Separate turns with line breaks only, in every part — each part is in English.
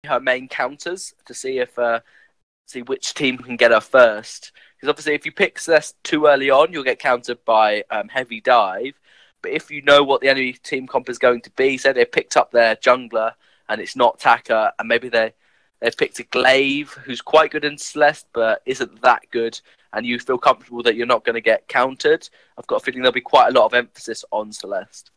her main counters to see if see which team can get her first. Because obviously, if you pick Celeste too early on, you'll get countered by Heavy Dive. But if you know what the enemy team comp is going to be, say they picked up their jungler and it's not Taka, and maybe they've picked a Glaive who's quite good in Celeste but isn't that good, and you feel comfortable that you're not going to get countered, I've got a feeling there'll be quite a lot of emphasis on Celeste.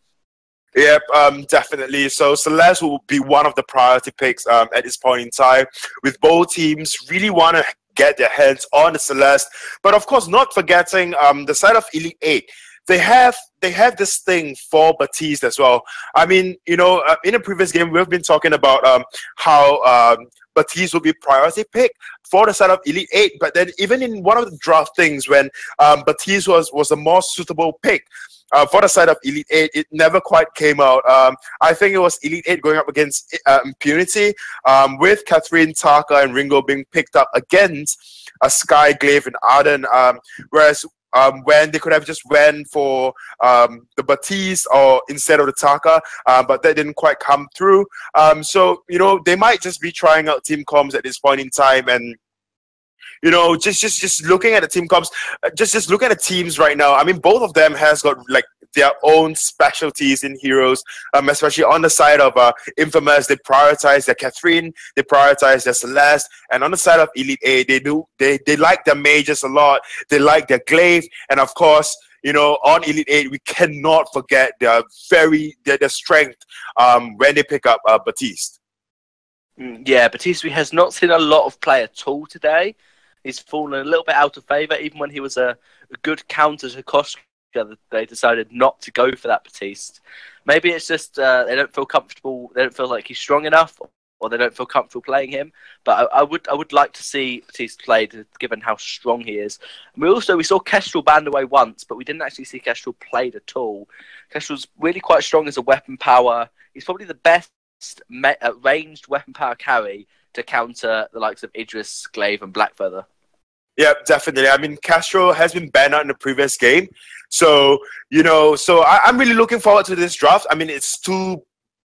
Yep, definitely. So Celeste will be one of the priority picks at this point in time, with both teams really want to get their hands on the Celeste. But of course, not forgetting the side of Elite 8. They have this thing for Baptiste as well. I mean, you know, in a previous game, we've been talking about how Baptiste will be priority pick for the side of Elite 8. But then even in one of the draft things, when Baptiste was a more suitable pick, for the side of Elite 8, it never quite came out. I think it was Elite 8 going up against Impunity, with Catherine, Taka, and Ringo being picked up against Sky, Glaive, and Arden. Whereas when they could have just went for the Baptiste or instead of the Taka, but that didn't quite come through. So, you know, they might just be trying out team comms at this point in time, and you know, just looking at the team comps, just look at the teams right now. I mean, both of them has got like their own specialties in heroes, especially on the side of Infamous. They prioritize their Catherine, they prioritize their Celeste, and on the side of Elite 8, they like their mages a lot. They like their Glaive, and of course, you know, on Elite 8, we cannot forget their strength when they pick up Baptiste.
Yeah, Baptiste has not seen a lot of play at all today. He's fallen a little bit out of favour. Even when he was a good counter to Koska, they decided not to go for that Baptiste. Maybe it's just they don't feel comfortable. They don't feel like he's strong enough, or they don't feel comfortable playing him. But I would like to see Baptiste played, given how strong he is. And we saw Kestrel banned away once, but we didn't actually see Kestrel played at all. Kestrel's really quite strong as a weapon power. He's probably the best ranged weapon power carry to counter the likes of Idris, Glaive, and Blackfeather.
Yeah, definitely. I mean, Castro has been banned out in the previous game. So, you know, I'm really looking forward to this draft. I mean, it's two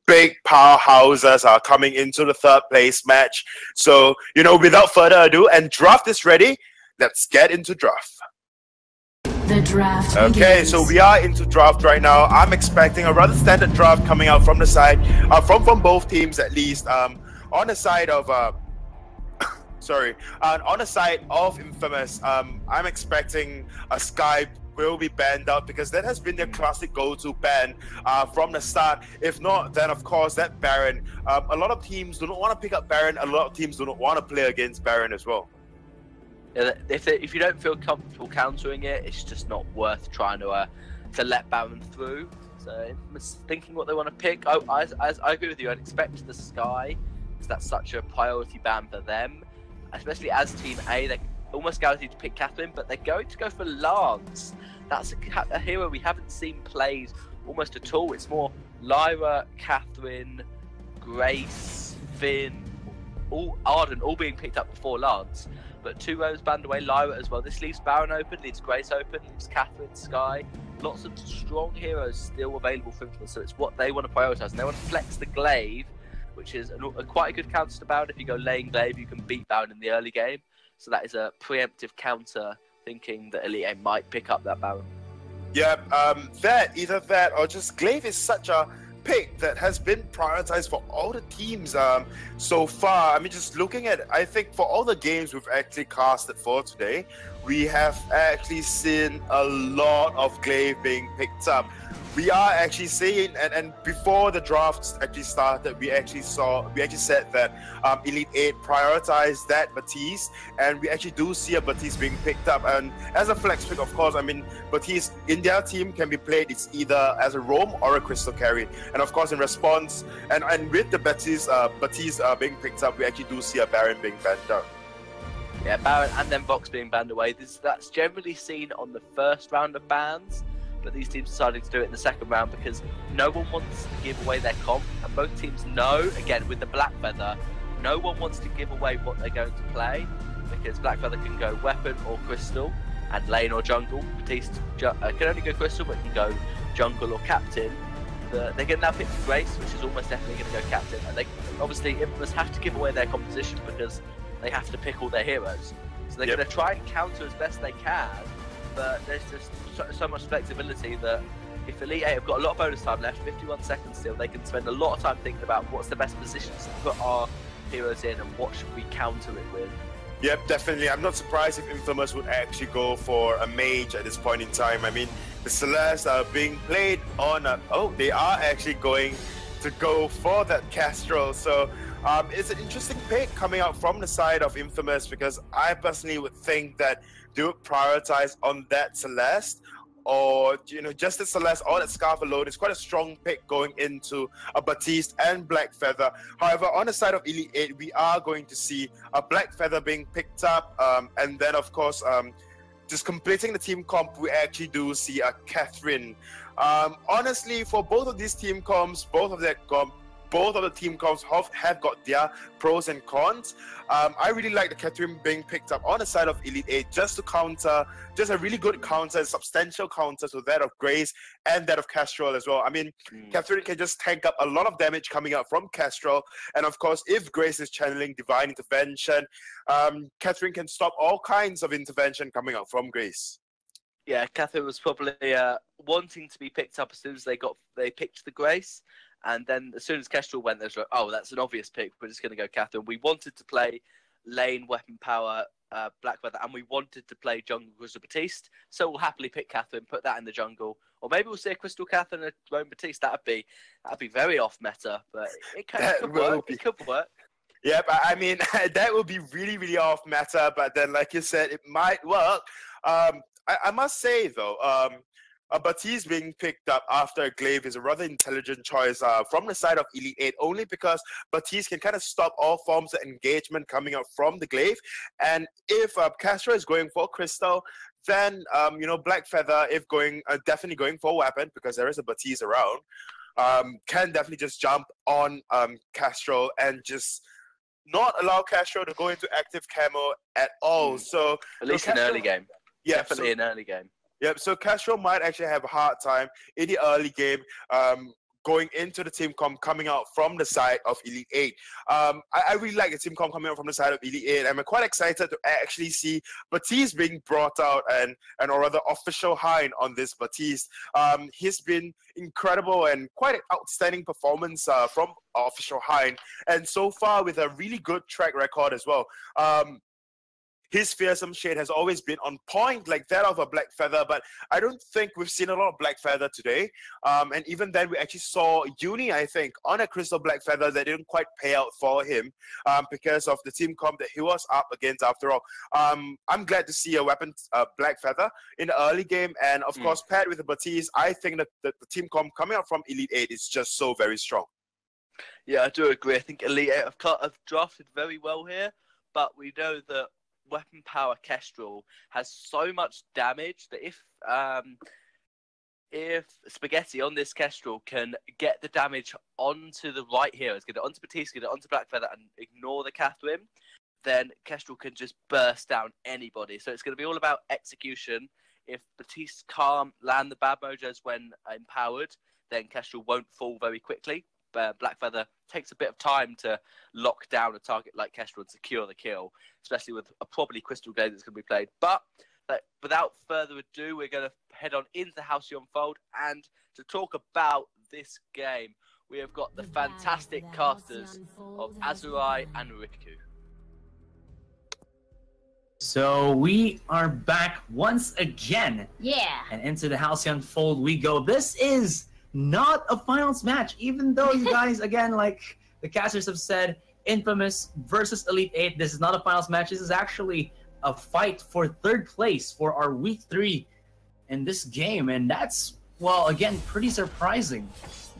big powerhouses are coming into the third place match. So, you know, without further ado, and draft is ready, let's get into draft.
The draft
begins. So we are into draft right now. I'm expecting a rather standard draft coming out from the side, from both teams at least. On the side of on the side of Infamous, I'm expecting a Sky will be banned out, because that has been their classic go-to ban from the start. If not, then of course that Baron. A lot of teams do not want to pick up Baron. A lot of teams do not want to play against Baron as well.
Yeah, if you don't feel comfortable countering it, it's just not worth trying to let Baron through. So thinking what they want to pick, I agree with you. I'd expect the Sky, because that's such a priority ban for them. Especially as Team A, they're almost guaranteed to pick Catherine, but they're going to go for Lance. That's a hero we haven't seen played almost at all. It's more Lyra, Catherine, Grace, Finn, Arden, all being picked up before Lance. But two rows banned away, Lyra as well. This leaves Baron open, leaves Grace open, leaves Catherine, Sky. Lots of strong heroes still available for Infamous, so it's what they want to prioritise. And they want to flex the Glaive, which is quite a good counter to Baron. If you go lane Glaive, you can beat Baron in the early game. So that is a preemptive counter, thinking that Elite 8 might pick up that Baron.
Yeah, either that or just Glaive is such a pick that has been prioritized for all the teams so far. I mean, just looking at it, I think for all the games we've actually casted for today, we have actually seen a lot of Glaive being picked up. We are actually seeing, and before the drafts actually started, we actually said that Elite 8 prioritized that Baptiste, and we actually do see a Baptiste being picked up. And as a flex pick, of course, I mean, Baptiste in their team can be played, it's either as a roam or a crystal carry. And of course, in response, and with the Baptiste being picked up, we actually do see a Baron being banned out.
Yeah, Baron and then Vox being banned away. That's generally seen on the first round of bans. But these teams decided to do it in the second round because no one wants to give away their comp, and both teams know, again with the Blackfeather, no one wants to give away what they're going to play, because Blackfeather can go weapon or crystal, and lane or jungle. Baptiste can only go crystal, but can go jungle or captain. They're going to now pick Grace, which is almost definitely going to go captain, and obviously Infamous have to give away their composition because they have to pick all their heroes. So they're going to try and counter as best they can, but there's just so much flexibility that if Elite 8 have got a lot of bonus time left, 51 seconds still, they can spend a lot of time thinking about what's the best positions to put our heroes in and what should we counter it with.
Yep, definitely. I'm not surprised if Infamous would actually go for a mage at this point in time. I mean, the Celeste are being played on they are actually going to go for that Castrol. So it's an interesting pick coming out from the side of Infamous, because I personally would think that they would prioritize on that Celeste, or just the Celeste or that Scarf alone is quite a strong pick going into a Baptiste and Black Feather. However, on the side of Elite 8, we are going to see a Black Feather being picked up, and then of course just completing the team comp, we actually do see a Catherine. Honestly, for both of these team comps, both of the team comps have got their pros and cons. I really like the Catherine being picked up on the side of Elite 8 just to counter, just a really good counter, substantial counter to that of Grace and that of Castrol as well. I mean, Catherine can just tank up a lot of damage coming out from Castrol, and of course, if Grace is channeling Divine Intervention, Catherine can stop all kinds of intervention coming out from Grace.
Yeah, Catherine was probably wanting to be picked up as soon as they picked the Grace. And then as soon as Kestrel went, there's like, oh, that's an obvious pick. We're just going to go Catherine. We wanted to play lane, weapon power, Black Feather, and we wanted to play jungle as a Baptiste. So we'll happily pick Catherine, put that in the jungle. Or maybe we'll see a Crystal Catherine and a Roan Baptiste. That'd be very off meta, but it could work. It could work.
Yeah, but I mean, that would be really, really off meta. But then, like you said, it might work. I must say, though, a Baptiste being picked up after a Glaive is a rather intelligent choice from the side of Elite 8, only because Baptiste can kind of stop all forms of engagement coming out from the Glaive. And if Castro is going for Crystal, then, Black Feather, if definitely going for weapon, because there is a Baptiste around, can definitely just jump on Castro and just not allow Castro to go into active camo at all. So
at least in early game.
Yeah,
definitely in early game.
Yep, so Castro might actually have a hard time in the early game going into the team comp coming out from the side of Elite 8. I really like the team comp coming out from the side of Elite 8. I'm quite excited to actually see Baptiste being brought out and or rather official Hein on this Baptiste. He's been incredible and quite an outstanding performance from official Hein, and so far with a really good track record as well. His fearsome shade has always been on point like that of a Black Feather, but I don't think we've seen a lot of Black Feather today. And even then, we actually saw Uni, I think, on a Crystal Black Feather that didn't quite pay out for him because of the team comp that he was up against after all. I'm glad to see a weapon Black Feather in the early game, and of course, paired with the Baptiste, I think that the team comp coming out from Elite 8 is just so very strong.
Yeah, I do agree. I think Elite 8 have drafted very well here, but we know that weapon power Kestrel has so much damage that if Spaghetti on this Kestrel can get the damage onto the right heroes, get it onto Baptiste, get it onto Black Feather, and ignore the Catherine, then Kestrel can just burst down anybody. So it's going to be all about execution. If Baptiste can't land the bad mojos when empowered, then Kestrel won't fall very quickly. Black Feather takes a bit of time to lock down a target like Kestrel and secure the kill, especially with a probably Crystal Glaive that's going to be played. But without further ado, we're going to head on into the House You Unfold, and to talk about this game, we have got the fantastic casters of Azurai and Riku.
So we are back once again.
Yeah.
And into the House You Unfold we go. This is not a finals match, even though you guys, again, like the casters have said, Infamous versus Elite 8. This is not a finals match. This is actually a fight for third place for our week 3 in this game. And that's, well, again, pretty surprising.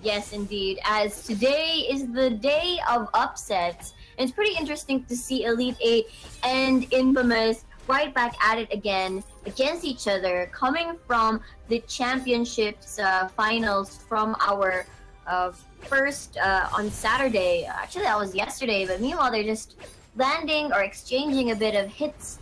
Yes, indeed, as today is the day of upsets. It's pretty interesting to see Elite 8 and Infamous right back at it again against each other, coming from the championships finals from our first on Saturday. Actually, that was yesterday, but meanwhile, they're just landing or exchanging a bit of hits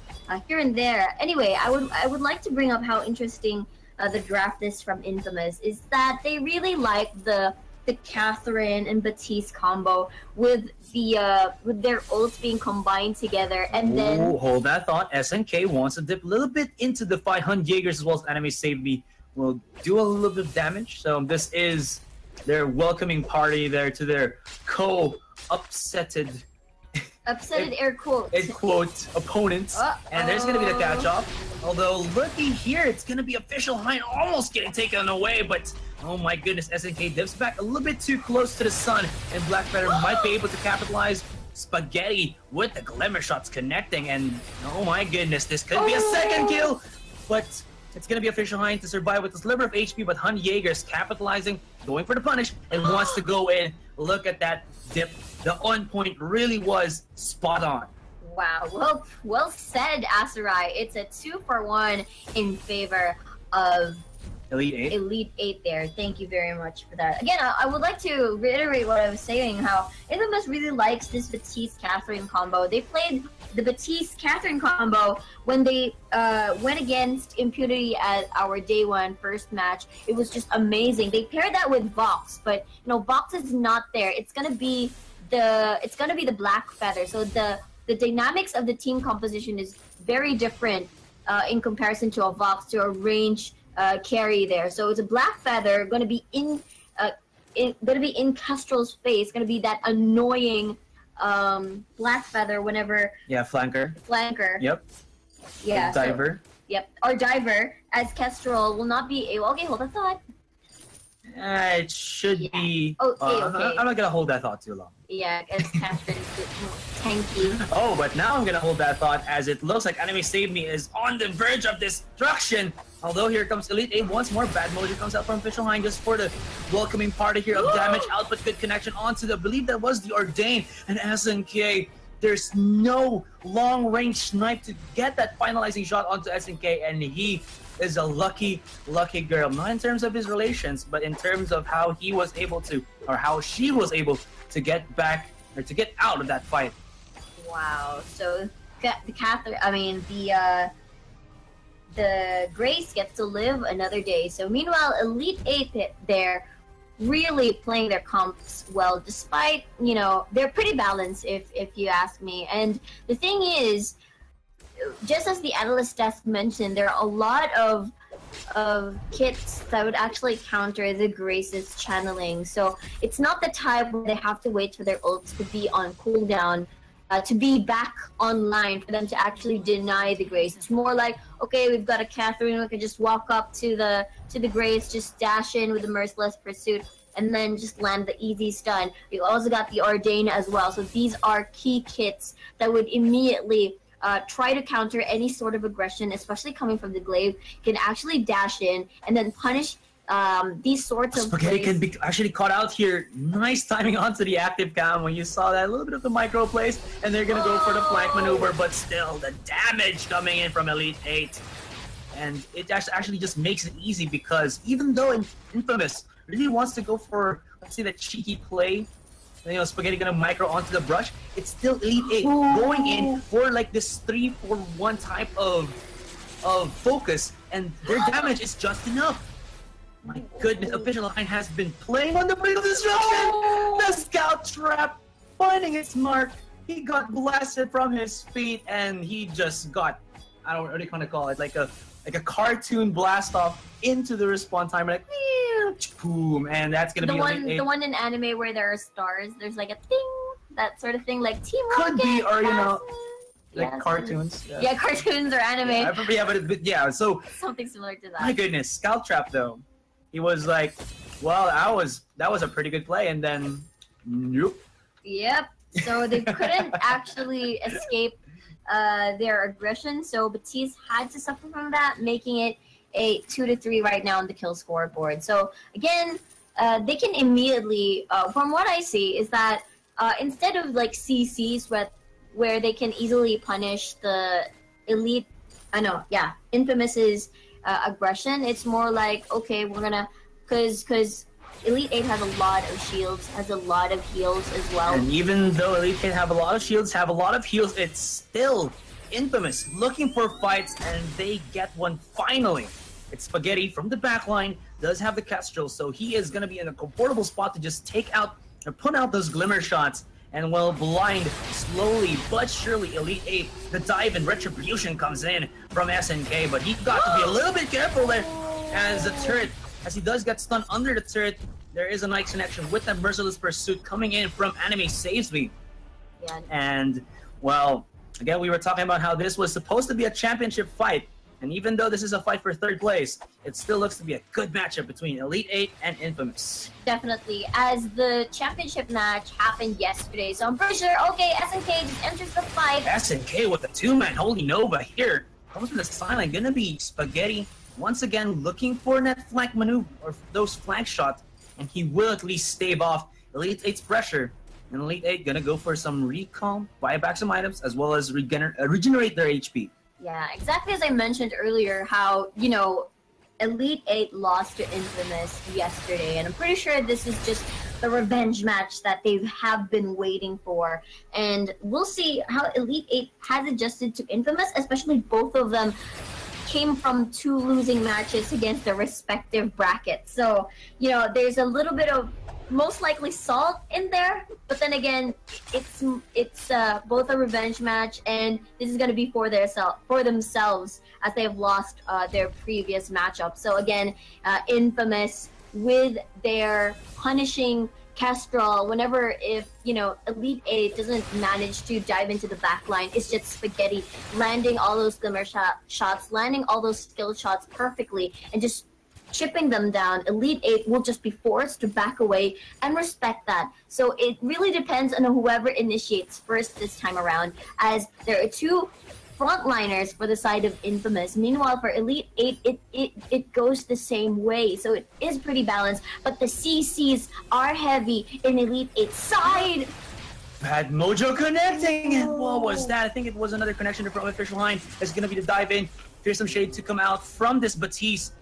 here and there. Anyway, I would like to bring up how interesting the draft is from Infamous is that they really like the the Catherine and Batiste combo with their ults being combined together, and then
hold that thought. SNK wants to dip a little bit into the fight. Hun Jaegers as well as Anime Save Me will do a little bit of damage. So this is their welcoming party there to their upsetted
air quotes
opponents. And there's gonna be the catch off. Although looking here, it's gonna be official Hein almost getting taken away, but oh my goodness, SNK dips back a little bit too close to the sun, and Blackfeather might be able to capitalize. Spaghetti with the glimmer shots connecting, and oh my goodness, this could be a second kill, but it's gonna be official Hein to survive with a sliver of HP, but Hun Jaegers capitalizing, going for the punish, and wants to go in. Look at that dip. The on point really was spot on.
Wow, well said, Asarai. It's a 2-for-1 in favor of Elite 8 there. Thank you very much for that. Again, I would like to reiterate what I was saying, how Infamous really likes this Batiste-Catherine combo. They played the Batiste-Catherine combo when they went against Impunity at our day one first match. It was just amazing. They paired that with Vox, but you know, Vox is not there. It's gonna be the Black Feather. So the dynamics of the team composition is very different in comparison to a Vox, to a range carry there. So it's a Black Feather going to be in Kestrel's face, going to be that annoying Black Feather whenever
flanker. Yep.
Yeah.
Diver.
Or Diver, as Kestrel will not be able. Okay, hold that thought.
It should be.
Okay.
I'm not gonna hold that thought too long.
Yeah, as Catherine's a bit more tanky.
Oh, but now I'm gonna hold that thought, as it looks like Anime Save Me is on the verge of destruction. Although here comes Elite 8 once more. Bad mojo comes out from official Hein just for the welcoming party here of damage output. Good connection onto the, I believe that was the Ordain, and SNK. There's no long range snipe to get that finalizing shot onto SNK, and he is a lucky girl. Not in terms of his relations, but in terms of how he was able to, or how she was able to get back, or to get out of that fight.
Wow. So the Catherine, the Grace gets to live another day. So meanwhile, Elite 8 there really playing their comps well, despite, you know, they're pretty balanced if you ask me. And the thing is, just as the analyst desk mentioned, there are a lot of kits that would actually counter the Grace's channeling. So it's not the type where they have to wait for their ults to be on cooldown, to be back online for them to actually deny the Grace. It's more like, okay, we've got a Catherine, we can just walk up to the Grace, just dash in with the Merciless Pursuit, and then just land the easy stun. We also got the Ordain as well. So these are key kits that would immediately try to counter any sort of aggression, especially coming from the glaive. Can actually dash in and then punish these sorts of
Spaghetti can be actually caught out here. Nice timing onto the active cam when you saw that, a little bit of the micro plays, and they're gonna go for the flank maneuver, but still the damage coming in from Elite 8. And it actually just makes it easy, because even though Infamous really wants to go for, let's say, that cheeky play, you know, Spaghetti gonna micro onto the brush, it's still Elite 8 going in for like this 3-4-1 type of focus, and their damage is just enough. My goodness, official Hein has been playing on the brink of destruction. The scout trap finding its mark. He got blasted from his feet, and he just got, I don't know what you call it, like a cartoon blast off into the respawn timer, like boom, and that's gonna be
the one in anime where there are stars. There's like a thing, that sort of thing, like Team
Could
Rocket,
be, or you know, like
yes.
cartoons.
Yeah, cartoons or anime.
Yeah, so
something similar to that.
My goodness, Scout Trap though. He was like, well, that was a pretty good play, and then nope.
Yep. So they couldn't actually escape their aggression. So Batiste had to suffer from that, making it a 2-3 right now on the kill scoreboard. So again, they can immediately, from what I see, is that instead of like CCs where they can easily punish the Elite, Infamous's aggression, it's more like, okay, we're gonna, because Elite 8 has a lot of shields, has a lot of heals as well.
And even though Elite 8 have a lot of shields, have a lot of heals, it's still Infamous looking for fights, and they get one finally. It's Spaghetti from the back line, does have the Kestrel, so he is going to be in a comfortable spot to just take out or put out those glimmer shots. And while blind, slowly but surely, Elite 8, the dive and retribution comes in from SNK, but he got to be a little bit careful there as the turret, as he does get stunned under the turret. There is a nice connection with that Merciless Pursuit coming in from Anime Saves Me.
Yeah.
And, well, again, we were talking about how this was supposed to be a championship fight. And even though this is a fight for third place, it still looks to be a good matchup between Elite 8 and Infamous.
Definitely, as the championship match happened yesterday, so I'm pretty sure, okay, SNK just enters the fight.
SNK with the two-man Holy Nova here. Comes from the sideline, gonna be Spaghetti once again looking for that flank maneuver, or those flank shots, and he will at least stave off Elite 8's pressure. And Elite 8 gonna go for some recall, buy back some items, as well as regenerate their HP.
Yeah, exactly as I mentioned earlier, how, you know, Elite 8 lost to Infamous yesterday, and I'm pretty sure this is just the revenge match that they have been waiting for. And we'll see how Elite 8 has adjusted to Infamous, especially both of them came from 2 losing matches against their respective brackets. So, you know, there's a little bit of most likely salt in there, but then again, it's both a revenge match, and this is going to be for themselves as they have lost their previous matchup. So again, Infamous with their punishing Kestrel, whenever if, you know, Elite 8 doesn't manage to dive into the back line, it's just Spaghetti landing all those glimmer shots, landing all those skill shots perfectly, and just chipping them down. Elite 8 will just be forced to back away and respect that. So it really depends on whoever initiates first this time around, as there are 2 frontliners for the side of Infamous. Meanwhile, for Elite 8, it goes the same way. So it is pretty balanced, but the CCs are heavy in Elite 8's side.
Bad Mojo connecting! What was that? I think it was another connection from official line. It's going to be the dive in. Fearsome Shade to come out from this Batiste.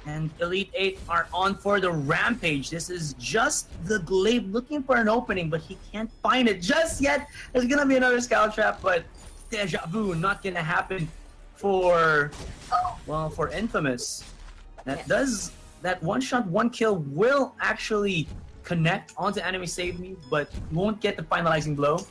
And Elite 8 are on for the rampage. This is just the Glaive looking for an opening, but he can't find it just yet. There's going to be another scout trap, but Deja Vu not going to happen for, well, for Infamous. That one shot, one kill will actually connect onto Anime Save Me, but won't get the finalizing blow.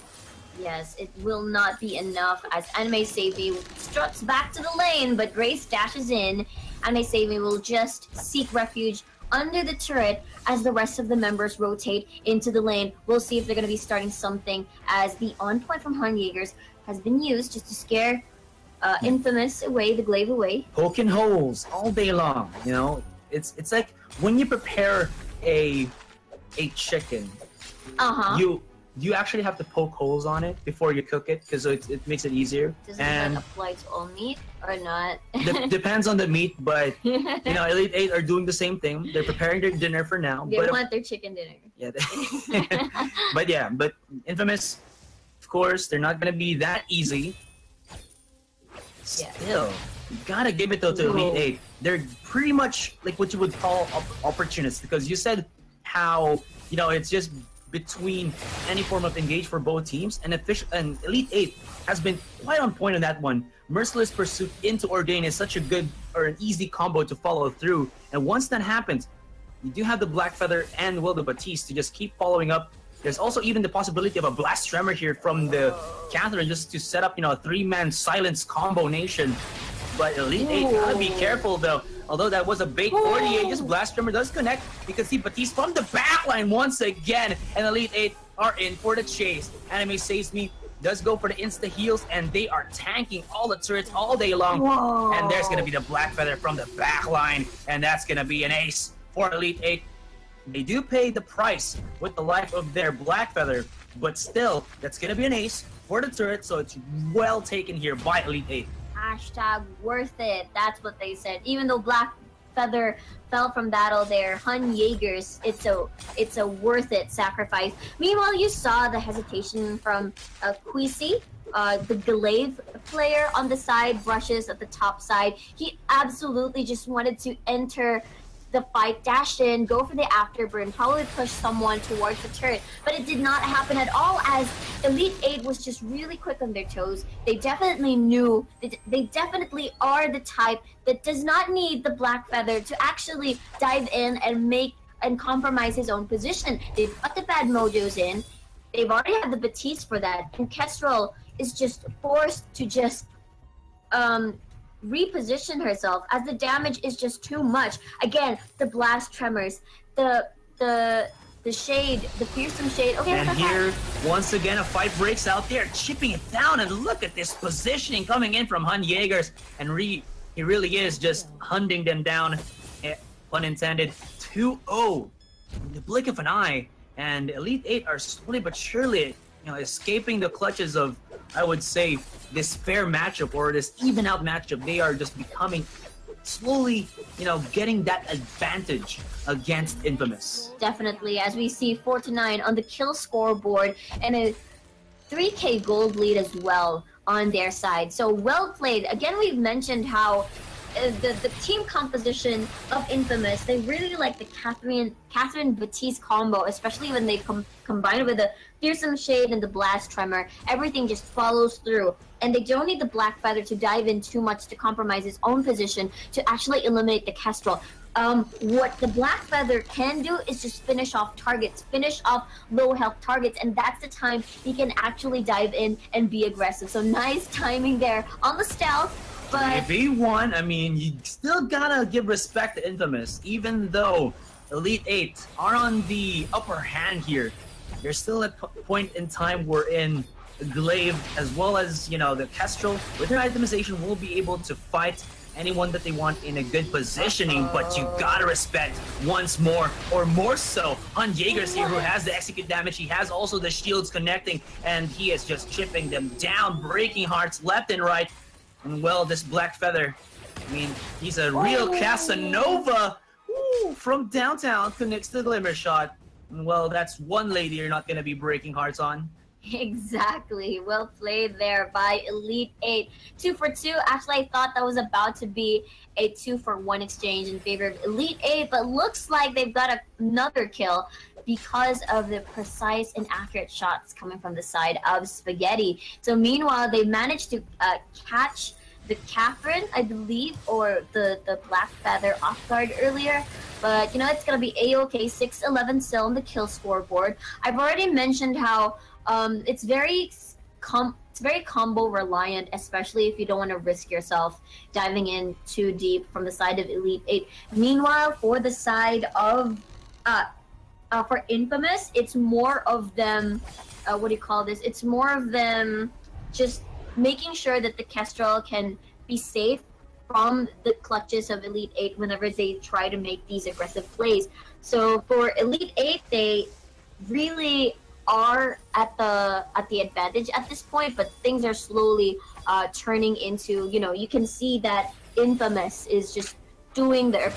Yes, it will not be enough as Anime Save Me struts back to the lane, but Grace dashes in. Anime Save Me will just seek refuge under the turret as the rest of the members rotate into the lane. We'll see if they're going to be starting something, as the on point from Jaegers has been used just to scare Infamous away, the Glaive away.
Poking holes all day long, you know? It's like when you prepare a chicken, you actually have to poke holes on it before you cook it, because it makes it easier.
Does that apply to all meat or not?
Depends on the meat, but you know, Elite 8 are doing the same thing. They're preparing their dinner for now.
They want their chicken dinner.
Yeah. But Infamous, of course, they're not gonna be that easy. Still, you gotta give it though to Elite 8. They're pretty much like what you would call opportunists, because you said how, you know, it's just between any form of engage for both teams, and Elite 8 has been quite on point on that one. Merciless Pursuit into Ordain is such a good or an easy combo to follow through, and once that happens, you do have the Black Feather and the Batiste to just keep following up. There's also even the possibility of a Blast Tremor here from the Catherine just to set up, you know, a 3-man silence combo nation. But Elite 8 gotta be careful though. Although that was a bait 48, just Blast Tremor does connect. You can see Batiste from the backline once again, and Elite 8 are in for the chase. Anime Saves Me does go for the insta heals, and they are tanking all the turrets all day long.
Whoa.
And there's gonna be the Black Feather from the backline, and that's gonna be an ace for Elite 8. They do pay the price with the life of their Black Feather, but still, that's gonna be an ace for the turret, so it's well taken here by Elite 8.
Hashtag worth it. That's what they said. Even though Black Feather fell from battle there, Jaegers, it's a worth it sacrifice. Meanwhile, you saw the hesitation from Quisi, the Glaive player on the side, brushes at the top side. He absolutely just wanted to enter the fight, dash in, go for the afterburn, probably push someone towards the turret, but it did not happen at all, as Elite 8 was just really quick on their toes. They definitely knew, they definitely are the type that does not need the Black Feather to actually dive in and compromise his own position. They've got the bad mojos in, they've already had the Batiste for that, and Kestrel is just forced to just reposition herself as the damage is just too much. Again, the blast tremors, the shade, the fearsome shade. Okay,
and here, once again, a fight breaks out there, chipping it down, and look at this positioning coming in from Hun Jaegers, and he really is just hunting them down, pun intended, 2-0 in the blink of an eye, and Elite 8 are slowly but surely, escaping the clutches of, I would say, this fair matchup or this even out matchup. They are just becoming slowly, getting that advantage against Infamous.
Definitely, as we see 4-9 on the kill scoreboard and a 3K gold lead as well on their side. So well played. Again, we've mentioned how the team composition of Infamous, they really like the Catherine Batiste combo, especially when they combine it with the fearsome shade and the blast tremor. Everything just follows through, and they don't need the Black Feather to dive in too much to compromise his own position to actually eliminate the Kestrel. What the Black Feather can do is just finish off targets, finish off low health targets, and that's the time he can actually dive in and be aggressive. So nice timing there on the stealth. But
V1, I mean, you still gotta give respect to Infamous, even though Elite 8 are on the upper hand here. There's still a point in time wherein the Glaive, as well as, the Kestrel, with their itemization, will be able to fight anyone that they want in a good positioning, but you gotta respect once more, or more so, Hun Jaegers here, who has the execute damage. He has also the shields connecting, and he is just chipping them down, breaking hearts left and right. And well, this Black Feather, I mean, he's a real Casanova. Ooh, from downtown, connects to the Glimmer Shot. And well, that's one lady you're not going to be breaking hearts on.
Exactly. Well played there by Elite 8. 2 for 2. Actually, I thought that was about to be a 2-for-1 exchange in favor of Elite 8, but looks like they've got another kill because of the precise and accurate shots coming from the side of Spaghetti. So meanwhile, they managed to catch the Catherine, I believe, or the Black Feather off guard earlier. But, it's going to be A-OK, 6-11 still on the kill scoreboard. I've already mentioned how it's very combo reliant, especially if you don't want to risk yourself diving in too deep from the side of Elite 8. Meanwhile, for the side of for Infamous, it's more of them, it's more of them just making sure that the Kestrel can be safe from the clutches of Elite 8 whenever they try to make these aggressive plays. So for Elite 8, they really are at the advantage at this point, but things are slowly turning into, you can see that Infamous is just playing their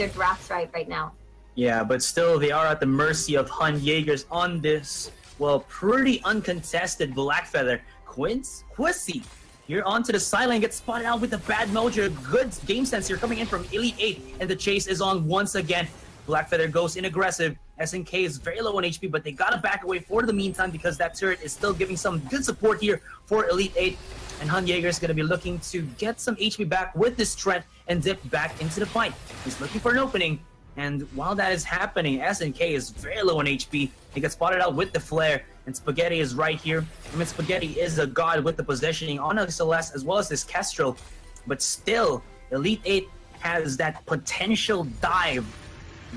drafts right now.
Yeah, but still, they are at the mercy of Hun Jaegers on this, well, pretty uncontested Black Feather. Quissy here onto the sideline, gets spotted out with the bad mojo. Good game sense here coming in from Elite 8, and the chase is on once again. Black Feather goes in aggressive. SNK is very low on HP, but they gotta back away for the meantime because that turret is still giving some good support here for Elite 8. And Hun Jaeger is gonna be looking to get some HP back with this threat and dip back into the fight. He's looking for an opening. And while that is happening, SNK is very low on HP. He gets spotted out with the flare, and Spaghetti is right here. I mean, Spaghetti is a god with the positioning on a Celeste as well as this Kestrel. But still, Elite 8 has that potential dive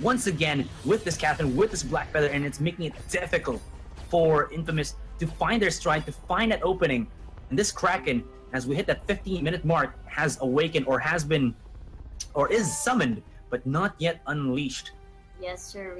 once again with this Catherine, with this Black Feather, and it's making it difficult for Infamous to find their stride, to find that opening. And this Kraken, as we hit that 15-minute mark, has awakened or has been, or is summoned, but not yet unleashed.
Yes, sir.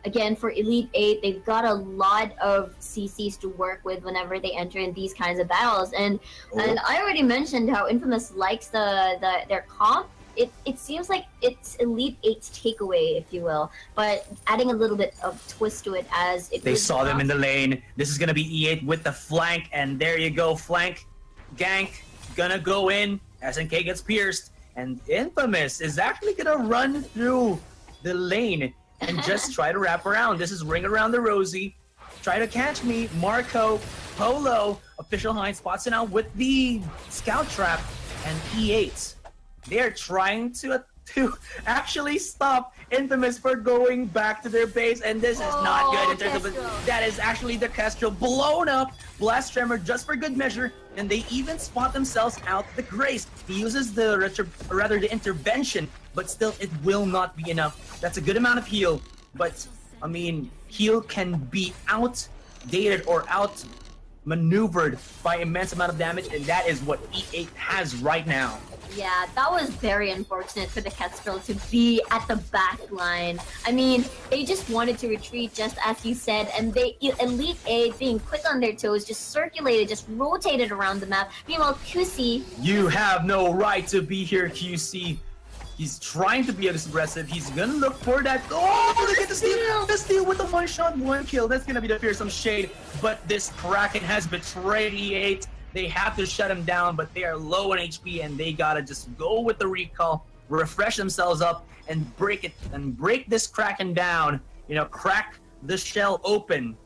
Again, for Elite 8, they've got a lot of CCs to work with whenever they enter in these kinds of battles. And I already mentioned how Infamous likes their comp. It seems like it's Elite 8's takeaway, if you will, but adding a little bit of twist to it as it.
They saw them in the lane. This is gonna be E8 with the flank, and there you go, flank gank gonna go in. SNK gets pierced. And Infamous is actually gonna run through the lane and just try to wrap around. This is Ring Around the Rosie. Try to catch me. Marco, Polo, Official Hind spots it out with the Scout Trap, and E8. They're trying to actually stop Infamous for going back to their base, and this is not good in terms of that is actually the Kestrel blown up. Blast Tremor just for good measure, and they even spot themselves out the Grace. He uses the the intervention, but still it will not be enough. That's a good amount of heal, but I mean, heal can be outdated or outmaneuvered by immense amount of damage, and that is what E8 has right now.
Yeah, that was very unfortunate for the Kestrel to be at the back line. I mean, they just wanted to retreat, just as you said, and they Elite 8, being quick on their toes, just circulated, just rotated around the map. Meanwhile, QC...
You have no right to be here, QC. He's trying to be aggressive. He's gonna look for that. Oh, look at the steal! The steal with the one-shot, one-kill. That's gonna be the fearsome shade. But this Kraken has betrayed E8. They have to shut him down, but they are low on HP, and they gotta just go with the recall, refresh themselves up, and break it, and break this Kraken down. You know, crack the shell open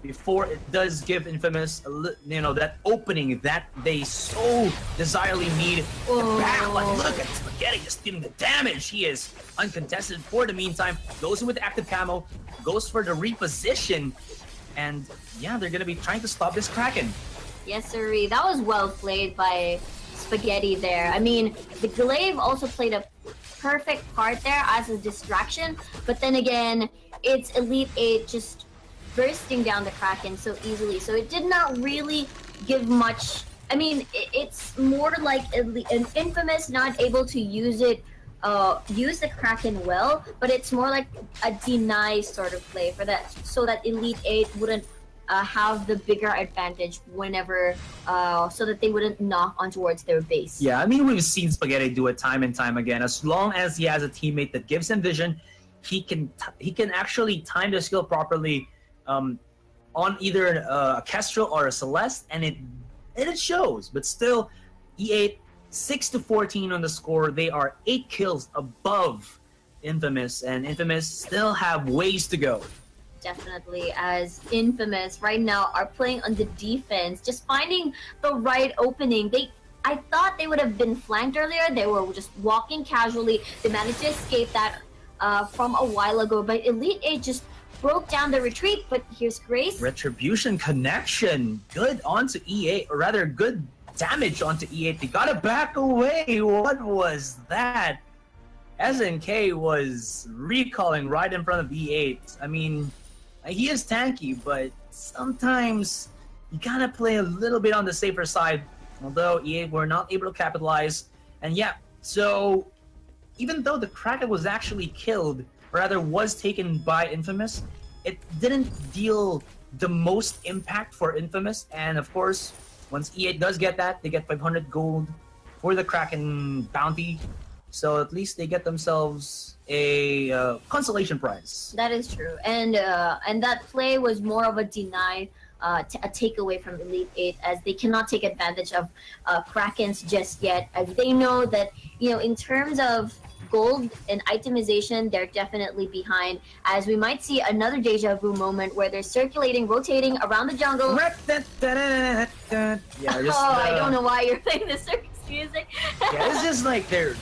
before it does give Infamous, that opening that they so desirably need. The backline, look at Spaghetti just dealing the damage. He is uncontested for the meantime. Goes in with the active camo, goes for the reposition, and yeah, they're gonna be trying to stop this Kraken.
Yes, sirree. That was well played by Spaghetti there. I mean, the Glaive also played a perfect part there as a distraction, but then again, it's Elite 8 just bursting down the Kraken so easily, so it did not really give much. I mean, it's more like an Infamous not able to use it, use the Kraken well, but it's more like a deny sort of play for that, so that Elite 8 wouldn't have the bigger advantage whenever, so that they wouldn't knock on towards their base.
Yeah, I mean, we've seen Spaghetti do it time and time again. As long as he has a teammate that gives him vision, he can actually time the skill properly on either a Kestrel or a Celeste, and it shows. But still, E8 6-14 on the score. They are 8 kills above Infamous, and Infamous still have ways to go.
Definitely, as Infamous right now are playing on the defense, just finding the right opening. I thought they would have been flanked earlier. They were just walking casually. They managed to escape that from a while ago, but Elite 8 just broke down the retreat. But here's Grace.
Retribution connection. Good onto E8, or rather good damage onto E8. They gotta back away. What was that? SNK was recalling right in front of E8. I mean, he is tanky, but sometimes you gotta play a little bit on the safer side, although EA were not able to capitalize. And yeah, so even though the Kraken was actually killed, or rather was taken by Infamous, it didn't deal the most impact for Infamous. And of course, once E8 does get that, they get 500 gold for the Kraken bounty. So at least they get themselves a consolation prize.
That is true, and that play was more of a deny, a takeaway from Elite 8, as they cannot take advantage of Krakens just yet, as they know that, you know, in terms of gold and itemization, they're definitely behind, as we might see another deja vu moment where they're circulating, rotating around the jungle.
Yeah, just,
I don't know why you're playing this circus music.
Yeah, it's just like they're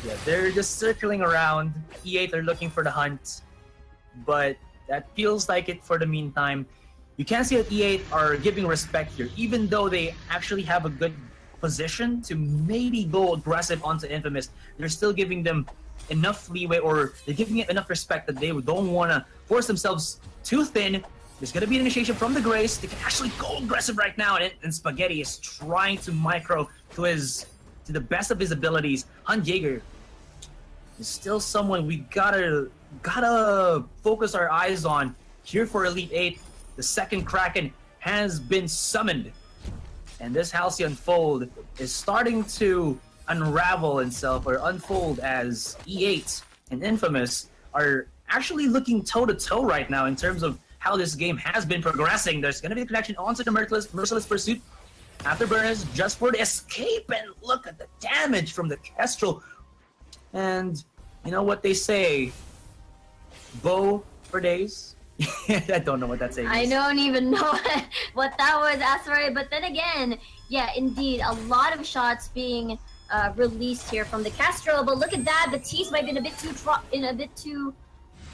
just circling around. E8 are looking for the hunt, but that feels like it for the meantime. You can see that E8 are giving respect here, even though they actually have a good position to maybe go aggressive onto Infamous. They're still giving them enough leeway, or they're giving it enough respect that they don't want to force themselves too thin. There's going to be an initiation from the Grace. They can actually go aggressive right now, and Spaghetti is trying to micro to the best of his abilities. Hunt Jaeger is still someone we gotta focus our eyes on here for Elite 8. The second Kraken has been summoned, and this Halcyon Fold is starting to unravel itself, or unfold, as E8 and Infamous are actually looking toe-to-toe right now in terms of how this game has been progressing. There's going to be a connection onto the Merciless Pursuit. Afterburners just for the escape, and look at the damage from the Kestrel. And you know what they say, bow for days. I don't know what that saying is.
I don't even know what that was, Asteroid. But then again, yeah, indeed, a lot of shots being released here from the Castro. But look at that, Batiste might have been a bit too.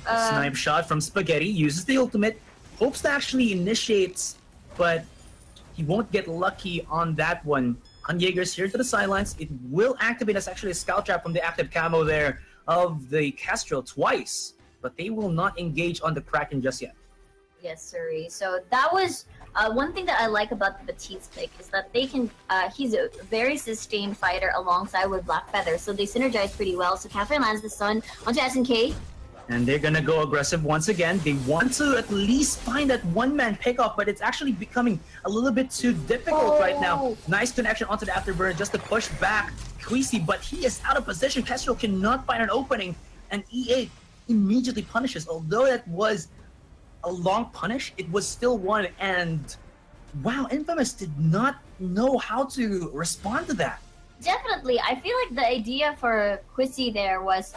Snipe shot from Spaghetti, uses the ultimate, hopes to actually initiate, but he won't get lucky on that one. Jaeger's here to the sidelines. It will activate as actually a scout trap from the active camo there of the Castro twice, but they will not engage on the Kraken just yet.
Yes, sir. So that was one thing that I like about the Batiste pick is that they can. He's a very sustained fighter alongside with Black Feather, so they synergize pretty well. So Catherine lands the stun onto SNK.
And they're gonna go aggressive once again. They want to at least find that one-man pickoff, but it's actually becoming a little bit too difficult right now. Nice connection onto the afterburn just to push back Queasy, but he is out of position. Kestrel cannot find an opening, and E8 immediately punishes. Although that was a long punish, it was still one, and wow, Infamous did not know how to respond to that.
Definitely, I feel like the idea for Quissy there was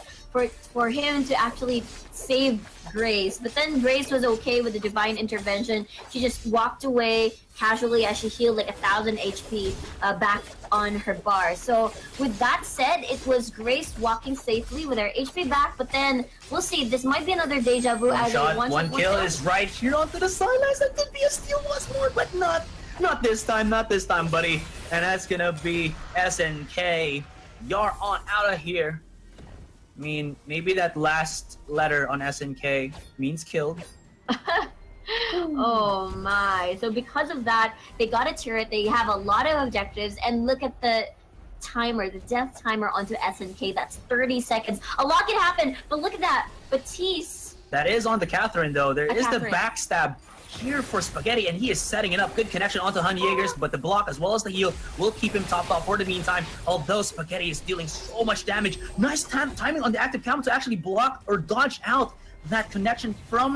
for him to actually save Grace, but then Grace was okay with the divine intervention. She just walked away casually as she healed like 1,000 HP back on her bar. So with that said, it was Grace walking safely with her HP back, but then we'll see. This might be another deja vu.
One kill is right here onto the sidelines. That could be a steal once more, but not this time, buddy. And that's gonna be SNK. You're on out of here. I mean, maybe that last letter on SNK means killed.
Oh my. So because of that, they got a turret, they have a lot of objectives, and look at the timer, the death timer onto SNK. That's 30 seconds. A lot can happen, but look at that. Batiste.
That is on the Catherine, though. There is the backstab here for Spaghetti, and he is setting it up. Good connection onto Jaegers, but the block as well as the heal will keep him topped off for the meantime, although Spaghetti is dealing so much damage. Nice timing on the active camo to actually block or dodge out that connection from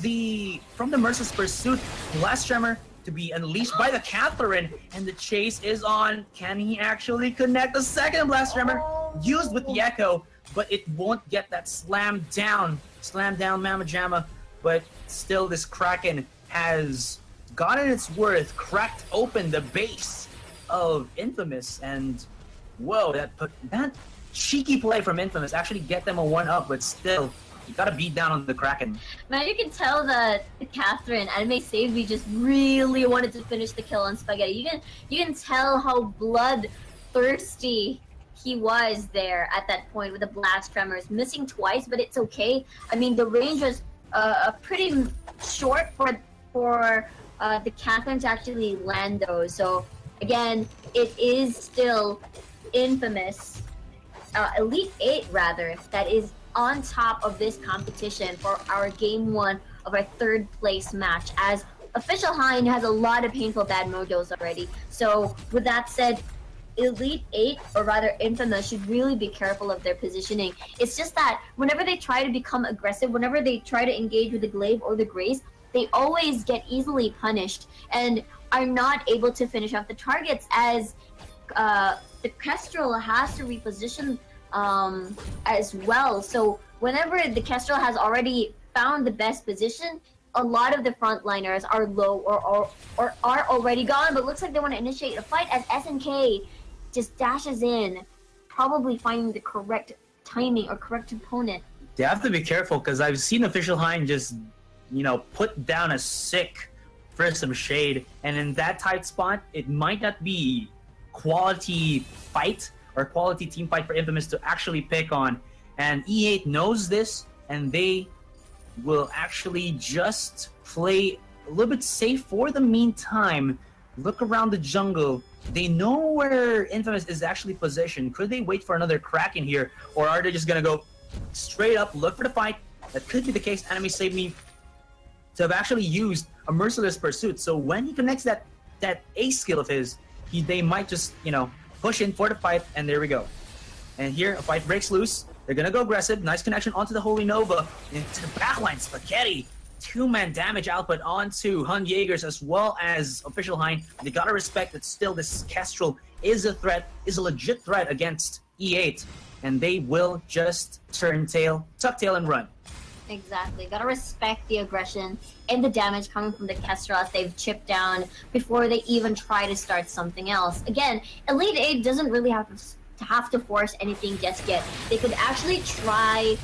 the Merciless Pursuit. Blast Tremor to be unleashed by the Catherine, and the chase is on. Can he actually connect the second Blast Tremor? Used with the Echo, but it won't get that slam down Mama Jamma. But still, this Kraken has gotten its worth, cracked open the base of Infamous, and whoa, that cheeky play from Infamous actually get them a 1-up, but still, you gotta beat down on the Kraken.
Man, you can tell that Catherine, Anime Save Me, just really wanted to finish the kill on Spaghetti. You can tell how bloodthirsty he was there at that point with the Blast Tremors, missing twice, but it's okay. I mean, the range was pretty short for the Catherine to actually land those. So again, it is still Infamous, Elite 8 rather, that is on top of this competition for our game 1 of our 3rd place match, as Official Hind has a lot of painful bad mojos already. So with that said, Elite 8, or rather Infamous, should really be careful of their positioning. It's just that whenever they try to become aggressive, whenever they try to engage with the Glaive or the Grace, they always get easily punished and are not able to finish off the targets, as the Kestrel has to reposition as well. So whenever the Kestrel has already found the best position, a lot of the frontliners are low or are already gone, but looks like they want to initiate a fight as SNK just dashes in, probably finding the correct timing or correct opponent.
They have to be careful, because I've seen Official Hind just, put down a sick Fearsome Shade, and in that tight spot, it might not be quality fight or quality team fight for Infamous to actually pick on. And E8 knows this, and they will actually just play a little bit safe for the meantime. Look around the jungle. They know where Infamous is actually positioned. Could they wait for another Kraken here, or are they just gonna go straight up, look for the fight? That could be the case. Enemy Save Me to have actually used a Merciless Pursuit. So when he connects that ace skill of his, they might just, push in for the fight, and there we go. And here, a fight breaks loose. They're gonna go aggressive. Nice connection onto the Holy Nova. Into the backline, Spaghetti. 2-man damage output onto Jaegers as well as Official Hind. They gotta respect that still this Kestrel is a threat, is a legit threat against E8, and they will just tuck tail and run.
Exactly. Gotta respect the aggression and the damage coming from the Kestrel as they've chipped down before they even try to start something else. Again, Elite 8 doesn't really have to force anything just yet. They could actually try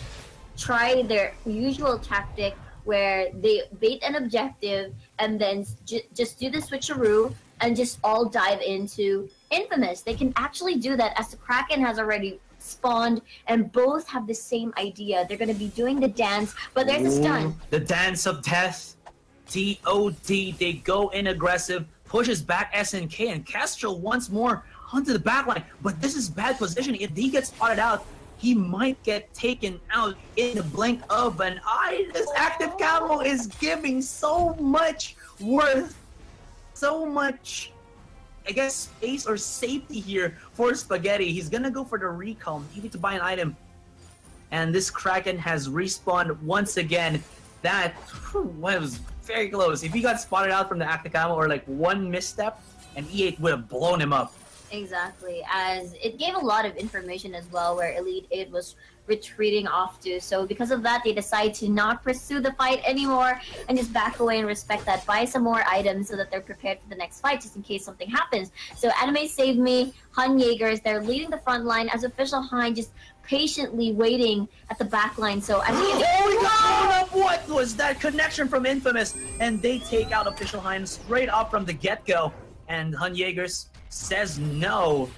their usual tactic where they bait an objective and then just do the switcheroo and just all dive into Infamous. They can actually do that as the Kraken has already spawned and both have the same idea. They're going to be doing the dance, but there's a stun.
The dance of death. TOD. They go in aggressive, pushes back SNK, and Kestrel once more onto the backline. But this is bad positioning. If he gets spotted out, he might get taken out in the blink of an eye. This active camo is giving so much worth, so much, I guess, space or safety here for Spaghetti. He's gonna go for the recall, maybe to buy an item. And this Kraken has respawned once again. That was very close. If he got spotted out from the active camo or like one misstep, and E8 would have blown him up.
Exactly, as it gave a lot of information as well where Elite 8 was retreating off to. So because of that, they decide to not pursue the fight anymore and just back away and respect that. Buy some more items so that they're prepared for the next fight just in case something happens. So Anime Save Me, Hun Jaegers, they're leading the front line as Official Hein just patiently waiting at the back line. So as you
he got blown up! What was that connection from Infamous? And they take out Official Hein straight up from the get-go. And Hun Jaegers says no.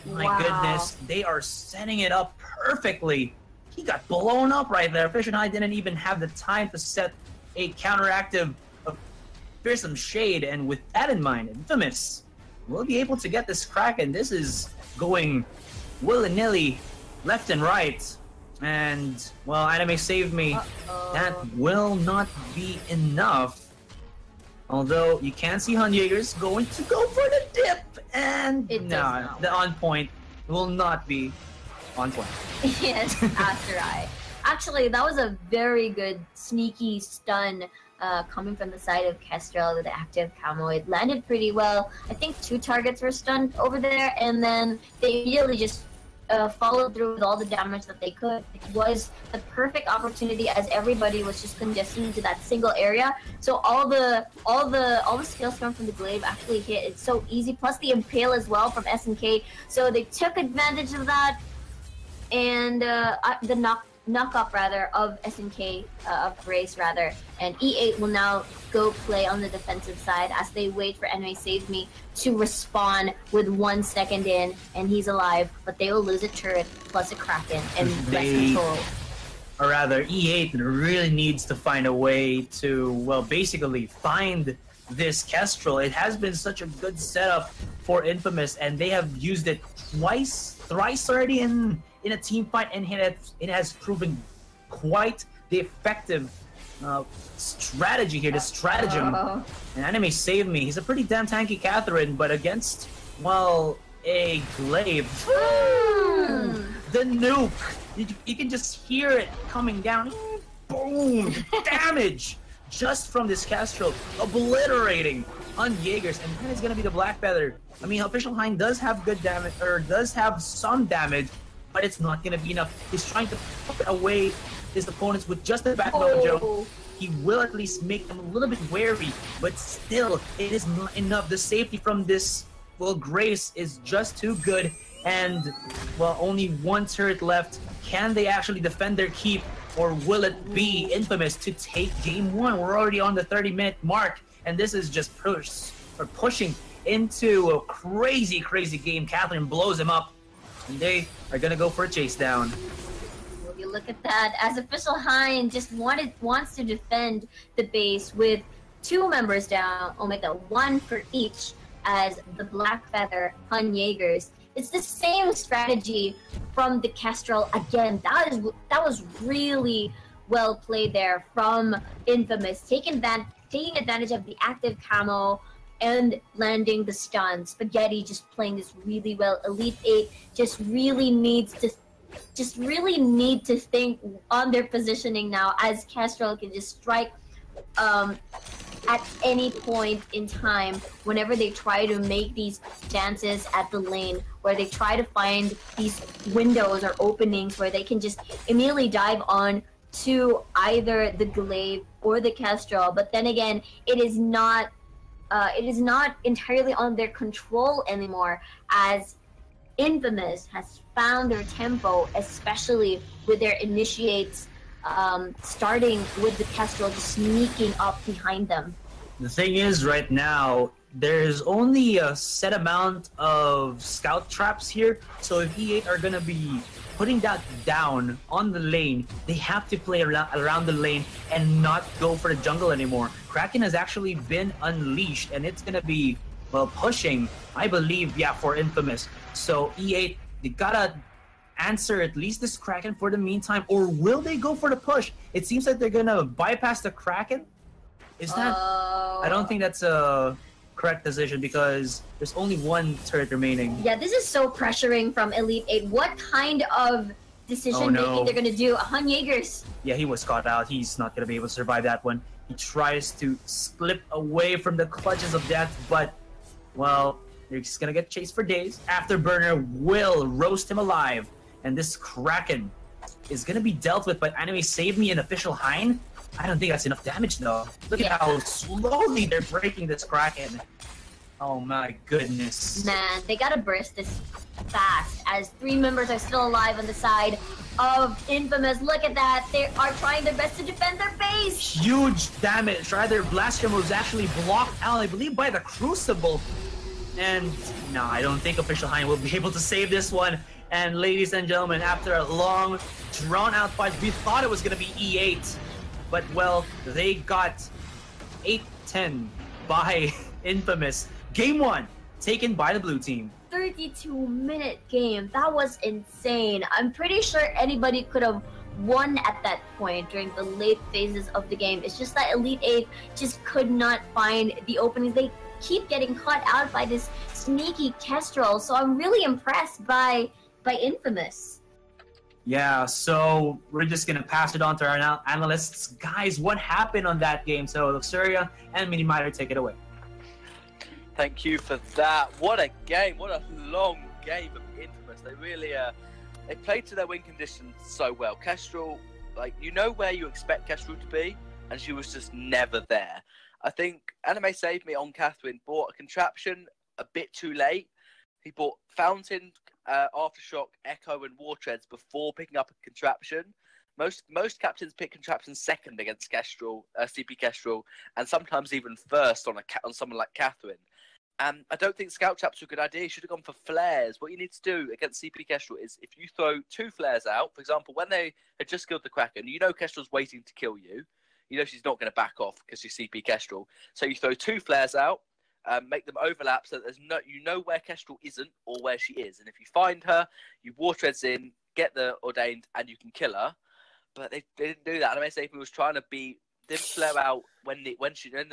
My goodness, they are setting it up perfectly. He got blown up right there. Fish and I didn't even have the time to set a counteractive of fearsome shade, and with that in mind, Infamous will be able to get this Kraken. This is going willy-nilly, left and right. And, well, Anime Save Me. That will not be enough. Although you can see Hun Jaegers going to go for the dip, and no, the on point will not be on point.
Yes, after I. Actually, that was a very good sneaky stun coming from the side of Kestrel with the active camo. It landed pretty well. I think 2 targets were stunned over there, and then they immediately just followed through with all the damage that they could. It was the perfect opportunity as everybody was just congested into that single area. So all the skills coming from the glaive actually hit. It's so easy. Plus the impale as well from SNK. So they took advantage of that, and the knock up rather of SNK of Grace rather, and E8 will now go play on the defensive side as they wait for Anime Save Me to respawn with 1 second in, and he's alive, but they will lose a turret plus a Kraken and less control.
Or rather, E8 really needs to find a way to, well, basically find this Kestrel. It has been such a good setup for Infamous, and they have used it thrice already in a team fight, and it has proven quite the effective strategy here, the stratagem. And Anime Save Me. He's a pretty damn tanky Catherine, but against, well, a glaive. The nuke. You can just hear it coming down. Boom! Damage! Just from this Kestrel, obliterating Hun Jaegers, and then it's gonna be the Black Feather. I mean, Official Hein does have good damage, or does have some damage, but it's not gonna be enough. He's trying to put away his opponents with just a back mojo. He will at least make them a little bit wary, but still, it is not enough. The safety from this, well, Grace is just too good, and, well, only 1 turret left. Can they actually defend their keep, or will it be Infamous to take game 1? We're already on the 30-minute mark, and this is just pushing into a crazy, crazy game. Catherine blows him up, and they are gonna go for a chase down.
Well, you look at that, as Official Hein just wants to defend the base with 2 members down, Omega, 1 for each, as the Black Feather, Hun Jaegers. It's the same strategy from the Kestrel. Again, that was really well played there from Infamous, taking advantage of the active camo and landing the stun. Spaghetti just playing this really well. Elite 8 just really need to think on their positioning now, as Kestrel can just strike at any point in time whenever they try to make these dances at the lane, where they try to find these windows or openings where they can just immediately dive on to either the glaive or the kestrel. But then again, it is not entirely on their control anymore, as Infamous has found their tempo, especially with their initiates starting with the kestrel just sneaking up behind them.
The thing is, right now, there's only a set amount of scout traps here, so if E8 are gonna be putting that down on the lane, they have to play around the lane and not go for the jungle anymore. Kraken has actually been unleashed, and it's gonna be, well, pushing, I believe, yeah, for Infamous. So E8, they gotta answer at least this Kraken for the meantime, or will they go for the push? It seems like they're gonna bypass the Kraken. Is that? I don't think that's a correct decision because there's only one turret remaining.
Yeah, this is so pressuring from Elite 8. What kind of decision making they're gonna do? Hun Jaegers.
Yeah, he was caught out. He's not gonna be able to survive that one. He tries to slip away from the clutches of death, but, well, he's gonna get chased for days. Afterburner will roast him alive. And this Kraken is going to be dealt with by Anime Save Me and Official Hein. I don't think that's enough damage, though. Look at how slowly they're breaking this Kraken. Oh my goodness.
Man, they gotta burst this fast, as 3 members are still alive on the side of Infamous. Look at that. They are trying their best to defend their base.
Huge damage. Rather, Blaster was actually blocked out, I believe, by the Crucible. And no, I don't think Official Hein will be able to save this one. And ladies and gentlemen, after a long, drawn-out fight, we thought it was going to be E8. But, well, they got 8-10 by Infamous. Game 1, taken by the blue team.
32-minute game. That was insane. I'm pretty sure anybody could have won at that point during the late phases of the game. It's just that Elite 8 just could not find the openings. They keep getting caught out by this sneaky kestrel. So I'm really impressed by Infamous.
Yeah, so we're just going to pass it on to our analysts. Guys, what happened on that game? So Luxuria and Minimizer, take it away.
Thank you for that. What a game. What a long game of Infamous. They really they played to their win conditions so well. Kestrel, like, you know where you expect Kestrel to be, and she was just never there. I think Anime Save Me on Catherine bought a contraption a bit too late. He bought Fountain, Aftershock, Echo, and War Treads before picking up a contraption. Most captains pick contraptions second against Kestrel, CP Kestrel, and sometimes even first on someone like Catherine. And I don't think Scout Traps are a good idea. You should have gone for flares. What you need to do against CP Kestrel is if you throw 2 flares out, for example, when they had just killed the Kraken, you know Kestrel's waiting to kill you. You know she's not going to back off because you CP Kestrel. So you throw 2 flares out, make them overlap so that you know where Kestrel isn't or where she is. And if you find her, you War Treads in, get the Ordained, and you can kill her. But they didn't do that. Anime Save Me was trying to didn't flare out when they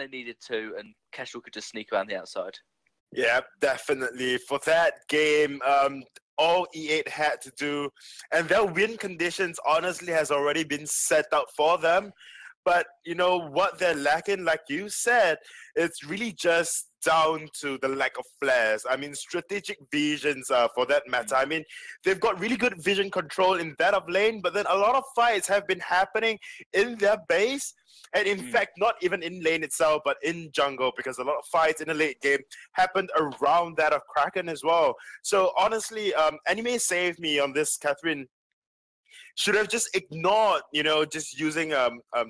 needed to, and Kestrel could just sneak around the outside.
Yeah, definitely. For that game, all E8 had to do, and their win conditions honestly has already been set up for them. But you know what they're lacking, like you said, it's really just down to the lack of flares. I mean, strategic visions for that matter. I mean, they've got really good vision control in that of lane, but then a lot of fights have been happening in their base. And in fact, not even in lane itself, but in jungle, because a lot of fights in the late game happened around that of Kraken as well. So honestly, Anime Save Me on this Catherine should have just ignored, you know, just using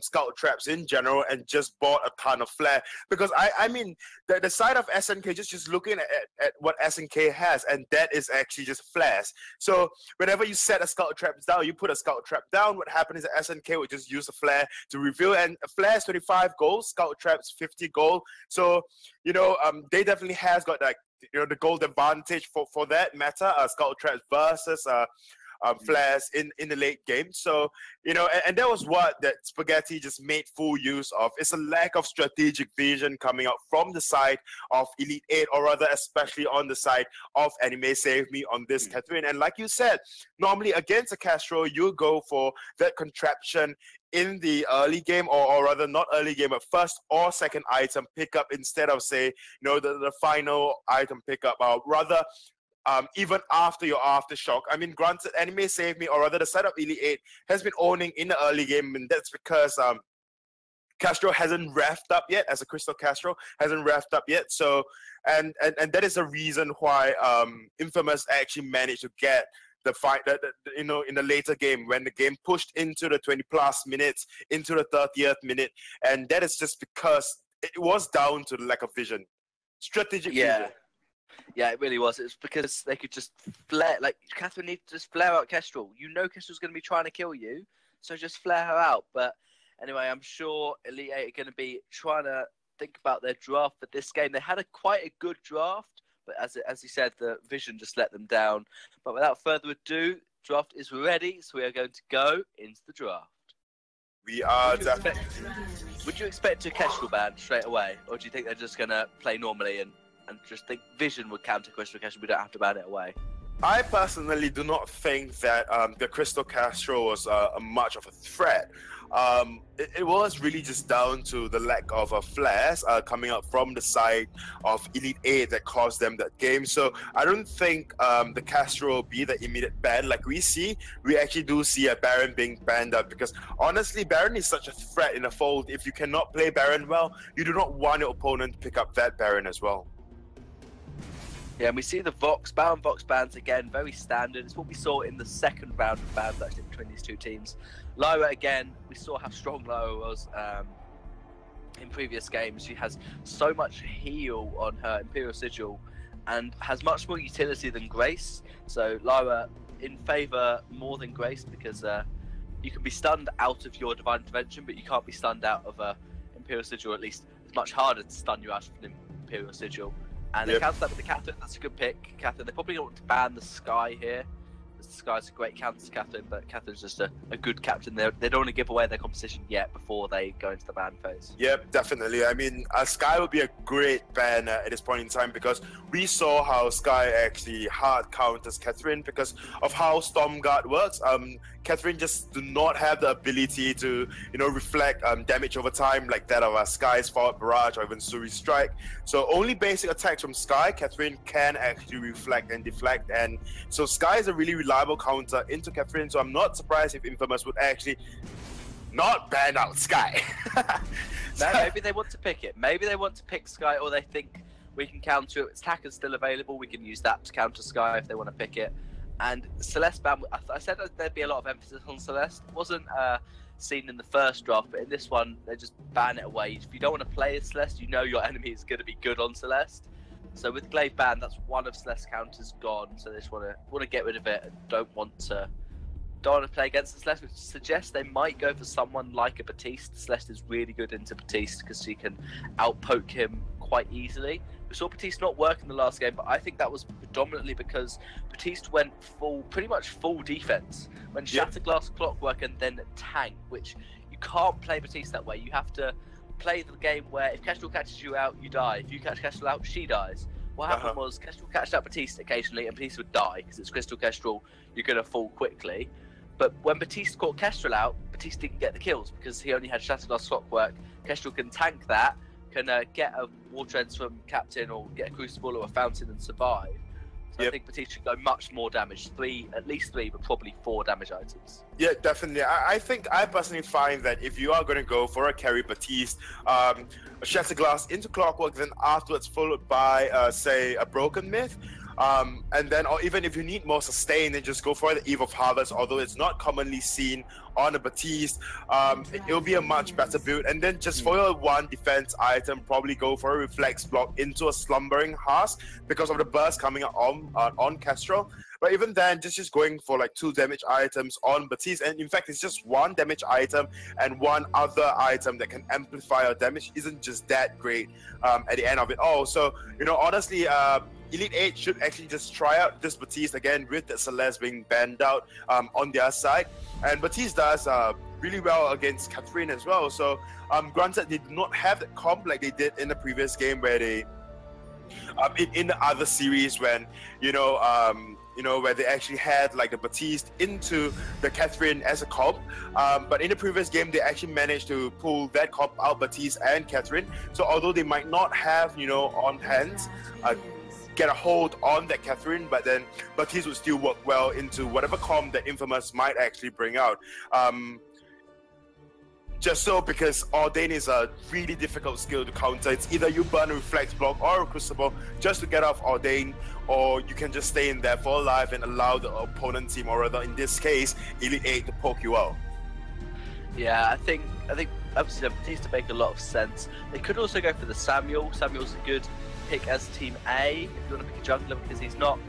scout traps in general and just bought a ton of flare. Because I mean, the side of SNK, just looking at what SNK has, and that is actually just flares. So whenever you set a scout trap down, you put a scout trap down, what happens is that SNK would just use a flare to reveal, and a flare is 25 gold, scout traps 50 gold. So, you know, they definitely has got, like, you know, the gold advantage for that matter, scout traps versus flares in the late game. So, you know, and that was what that Spaghetti just made full use of. It's a lack of strategic vision coming out from the side of Elite 8, or rather, especially on the side of Anime Save Me on this Catherine. And like you said, normally against a Castro, you go for that contraption in the early game, or rather not early game, but first or second item pickup instead of, say, you know, the final item pickup, or rather even after your aftershock. I mean, granted, Anime Save Me, or rather the side of Elite 8 has been owning in the early game, and that's because Castro hasn't revved up yet, as a Crystal Castro hasn't revved up yet. So, and that is a reason why Infamous actually managed to get the fight that, you know, in the later game, when the game pushed into the 20+ minutes, into the 30th minute, and that is just because it was down to the lack of vision, strategic vision.
Yeah, it really was. It was because they could just flare, like, Catherine needed to just flare out Kestrel. You know Kestrel's going to be trying to kill you, so just flare her out. But anyway, I'm sure Elite 8 are going to be trying to think about their draft for this game. They had quite a good draft, but as you said, the vision just let them down. But without further ado, draft is ready, so we are going to go into the draft.
We are
Would you expect a Kestrel ban straight away, or do you think they're just going to play normally and just think vision would counter Crystal Castro? We don't have to ban it away.
I personally do not think that the Crystal Castro was much of a threat. It was really just down to the lack of flares coming up from the side of Elite 8 that caused them that game. So I don't think the Castro will be the immediate ban like we see. We actually do see a Baron being banned out, because honestly, Baron is such a threat in a fold. If you cannot play Baron well, you do not want your opponent to pick up that Baron as well.
Yeah, and we see the Baron Vox bans again, very standard. It's what we saw in the second round of bans actually between these two teams. Lyra, again, we saw how strong Lyra was in previous games. She has so much heal on her Imperial Sigil and has much more utility than Grace. So Lyra in favour more than Grace, because you can be stunned out of your Divine Intervention, but you can't be stunned out of a Imperial Sigil. At least it's much harder to stun you out of an Imperial Sigil. And they counter that with the Catherine. That's a good pick, Catherine. They probably don't want to ban the Sky here, because the Sky's a great counter to Catherine, but Catherine's just a good captain. They don't want to give away their competition yet before they go into the ban phase.
Yep, definitely. I mean, Sky would be a great ban at this point in time, because we saw how Sky actually hard counters Catherine because of how Stormguard works. Catherine just do not have the ability to, you know, reflect damage over time like that of Sky's Forward Barrage or even Suri Strike. So only basic attacks from Sky, Catherine can actually reflect and deflect, and so Sky is a really reliable counter into Catherine. So I'm not surprised if Infamous would actually not ban out Sky.
Maybe they want to pick it. Maybe they want to pick Sky, or they think we can counter it. Attacker's still available. We can use that to counter Sky if they want to pick it. And Celeste ban, I said there'd be a lot of emphasis on Celeste. It wasn't seen in the first draft, but in this one, they just ban it away. If you don't want to play as Celeste, you know your enemy is going to be good on Celeste. So with Glaive ban, that's one of Celeste's counters gone. So they just want to get rid of it and don't want to play against Celeste, which suggests they might go for someone like a Batiste. Celeste is really good into Batiste because she can outpoke him quite easily. We saw Batiste not work in the last game, but I think that was predominantly because Batiste went pretty much full defense. When Shatterglass, Clockwork, and then tank, which you can't play Batiste that way. You have to play the game where if Kestrel catches you out, you die. If you catch Kestrel out, she dies. What happened was Kestrel catched out Batiste occasionally, and Batiste would die because it's Crystal Kestrel. You're going to fall quickly. But when Batiste caught Kestrel out, Batiste didn't get the kills because he only had Shatterglass, Clockwork. Kestrel can tank that, can get a Water Ends from Captain or get a Crucible or a Fountain and survive. So I think Batiste should go much more damage. At least three, but probably 4 damage items.
Yeah, definitely. I think I personally find that if you are going to go for a carry Batiste, a Shatterglass into Clockwork, then afterwards followed by, say, a Broken Myth, and then, or even if you need more sustain, then just go for the Eve of Harvest, although it's not commonly seen on a Batiste. It'll be a much better build. And then just for your one defense item, probably go for a Reflex Block into a Slumbering Husk because of the burst coming on Kestrel. But even then, just going for like 2 damage items on Batiste, and in fact it's just 1 damage item and 1 other item that can amplify your damage, isn't just that great at the end of it all. So, you know, honestly, Elite 8 should actually just try out this Batiste again with the Celeste being banned out on their side. And Batiste does really well against Catherine as well. So granted, they did not have that comp like they did in the previous game where they in the other series when where they actually had like the Batiste into the Catherine as a comp, but in the previous game they actually managed to pull that comp out, Batiste and Catherine. So although they might not have on hands get a hold on that Catherine, but then Batiste would still work well into whatever comp that Infamous might actually bring out. Just so because Ordain is a really difficult skill to counter. It's either you burn a Reflex Block or a Crucible just to get off Ordain, or you can just stay in there for life and allow the opponent team, or rather in this case, Elite 8, to poke you out.
Yeah, I think obviously the Batiste make a lot of sense. They could also go for the Samuel. Samuel's a good pick as Team A if you want to pick a jungler, because he's not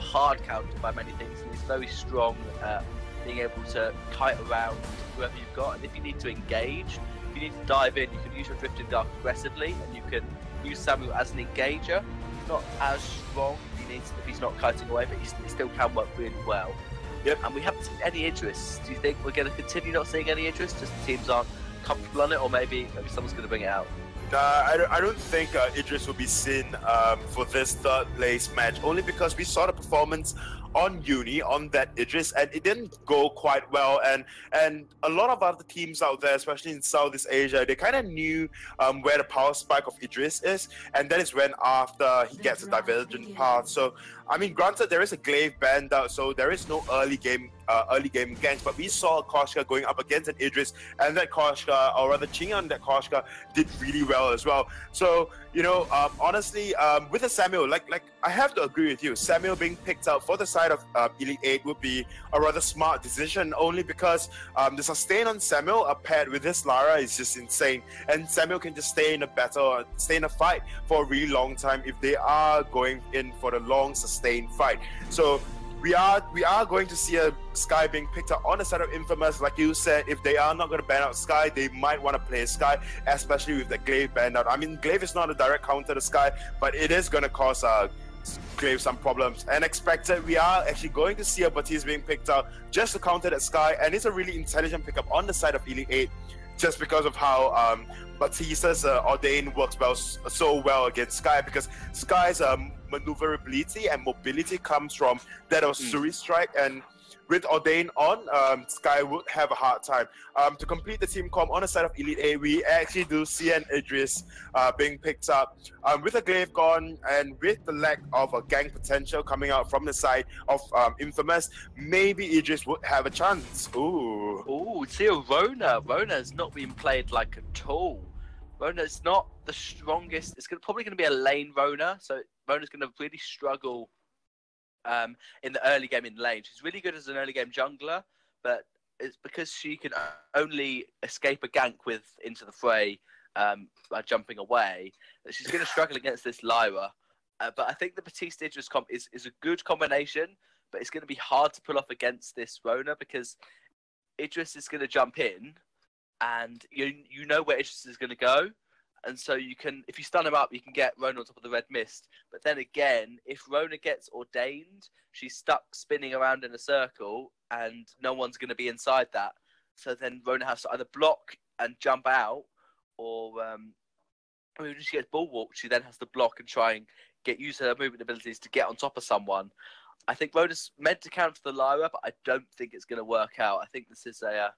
hard countered by many things, and he's very strong at being able to kite around whoever you've got. And if you need to engage, if you need to dive in, you can use your Drifting Dark aggressively, and you can use Samuel as an engager. He's not as strong if he's not kiting away, but he still can work really well.
Yep.
And we haven't seen any Idris. Do you think we're going to continue not seeing any Idris, just the teams aren't comfortable on it, or maybe someone's going to bring it out?
I don't think Idris will be seen for this third place match, only because we saw the performance on Uni on that Idris, and it didn't go quite well, and a lot of other teams out there, especially in Southeast Asia, they kind of knew where the power spike of Idris is, and that is when after he gets a divergent path. So I mean, granted, there is a glaive banned out, so there is no early game ganks, but we saw Koshka going up against an Idris, and that Koshka, or rather Ching on that Koshka, did really well as well. So honestly, with a Samuel, like I have to agree with you, Samuel being picked out for the side of Elite 8 would be a rather smart decision, only because the sustain on Samuel paired with his Lara is just insane, and Samuel can just stay in a battle, stay in a fight for a really long time if they are going in for the long sustained fight. So we are going to see a Sky being picked up on the side of Infamous. Like you said, if they are not going to ban out Sky, they might want to play Sky, especially with the Glaive banned out. I mean, Glaive is not a direct counter to Sky, but it is going to cause Glaive some problems. And expected, we are actually going to see a Batiste being picked out just to counter that Sky, and it's a really intelligent pickup on the side of Elite 8, just because of how Batista's Ordain works so well against Sky, because Sky's maneuverability and mobility comes from that of Suri Strike, and with Ordain on, Sky would have a hard time. To complete the team comp on the side of Elite 8, we actually do see an Idris being picked up. With a Glaive gone, and with the lack of a gang potential coming out from the side of Infamous, maybe Idris would have a chance.
Ooh, see a Rona. Rona's not being played like at all. Rona's not the strongest. It's probably going to be a lane Rona, so Rona's going to really struggle in the early game in lane. She's really good as an early game jungler, but it's because she can only escape a gank into the fray by jumping away that she's going to struggle against this Lyra. But I think the Batiste Idris comp is a good combination, but it's going to be hard to pull off against this Rona, because Idris is going to jump in, and you know where Idris is going to go. And so you can, if you stun him up, you can get Rona on top of the red mist. But then again, if Rona gets ordained, she's stuck spinning around in a circle, and no one's going to be inside that. So then Rona has to either block and jump out, or when she gets bullwalked, she then has to block and try and use her movement abilities to get on top of someone. I think Rona's meant to counter the Lyra, but I don't think it's going to work out. I think this is a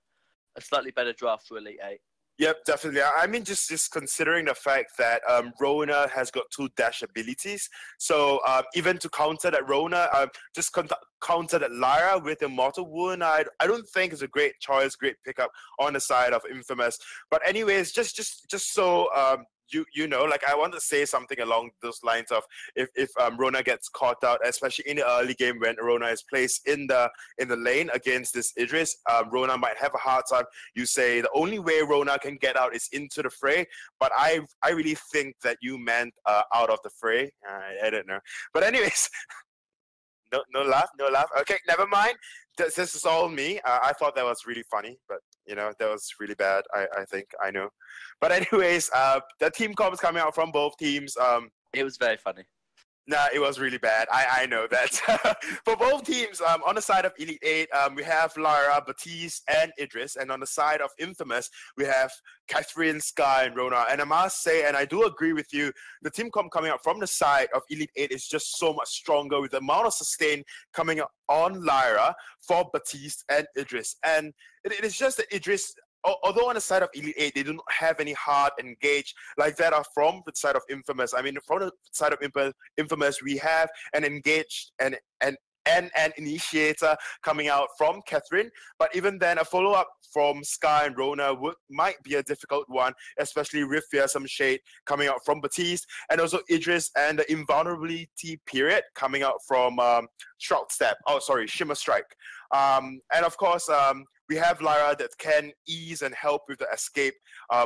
slightly better draft for Elite 8.
Yep, definitely. I mean, just considering the fact that Rona has got 2 dash abilities, so even to counter that Rona, just counter that Lyra with a Mortal Wound, I don't think is a great choice, great pickup on the side of Infamous. But anyways, just so you know, like, I want to say something along those lines of if Rona gets caught out, especially in the early game when Rona is placed in the lane against this Idris, Rona might have a hard time. You say the only way Rona can get out is into the fray, but I really think that you meant out of the fray. I don't know, but anyways. No laugh. Okay, never mind. This is all me. I thought that was really funny, but that was really bad. I think I know. But anyways, the team comp is coming out from both teams.
It was very funny.
Nah, it was really bad. I know that. For both teams, on the side of Elite 8, we have Lara, Baptiste, and Idris. And on the side of Infamous, we have Catherine, Sky, and Rona. And I must say, and I do agree with you, the team coming out from the side of Elite 8 is just so much stronger with the amount of sustain coming up on Lyra for Baptiste and Idris. And it is just that Idris, although on the side of Elite 8, they do not have any hard engage like that are from the side of Infamous. I mean, from the side of Infamous, we have an engaged and an initiator coming out from Catherine. But even then, a follow-up from Sky and Rona might be a difficult one, especially with Fearsome Shade coming out from Baptiste, and also Idris and the Invulnerability Period coming out from Shroud Step. Oh, sorry, Shimmer Strike. And of course, we have Lyra that can ease and help with the escape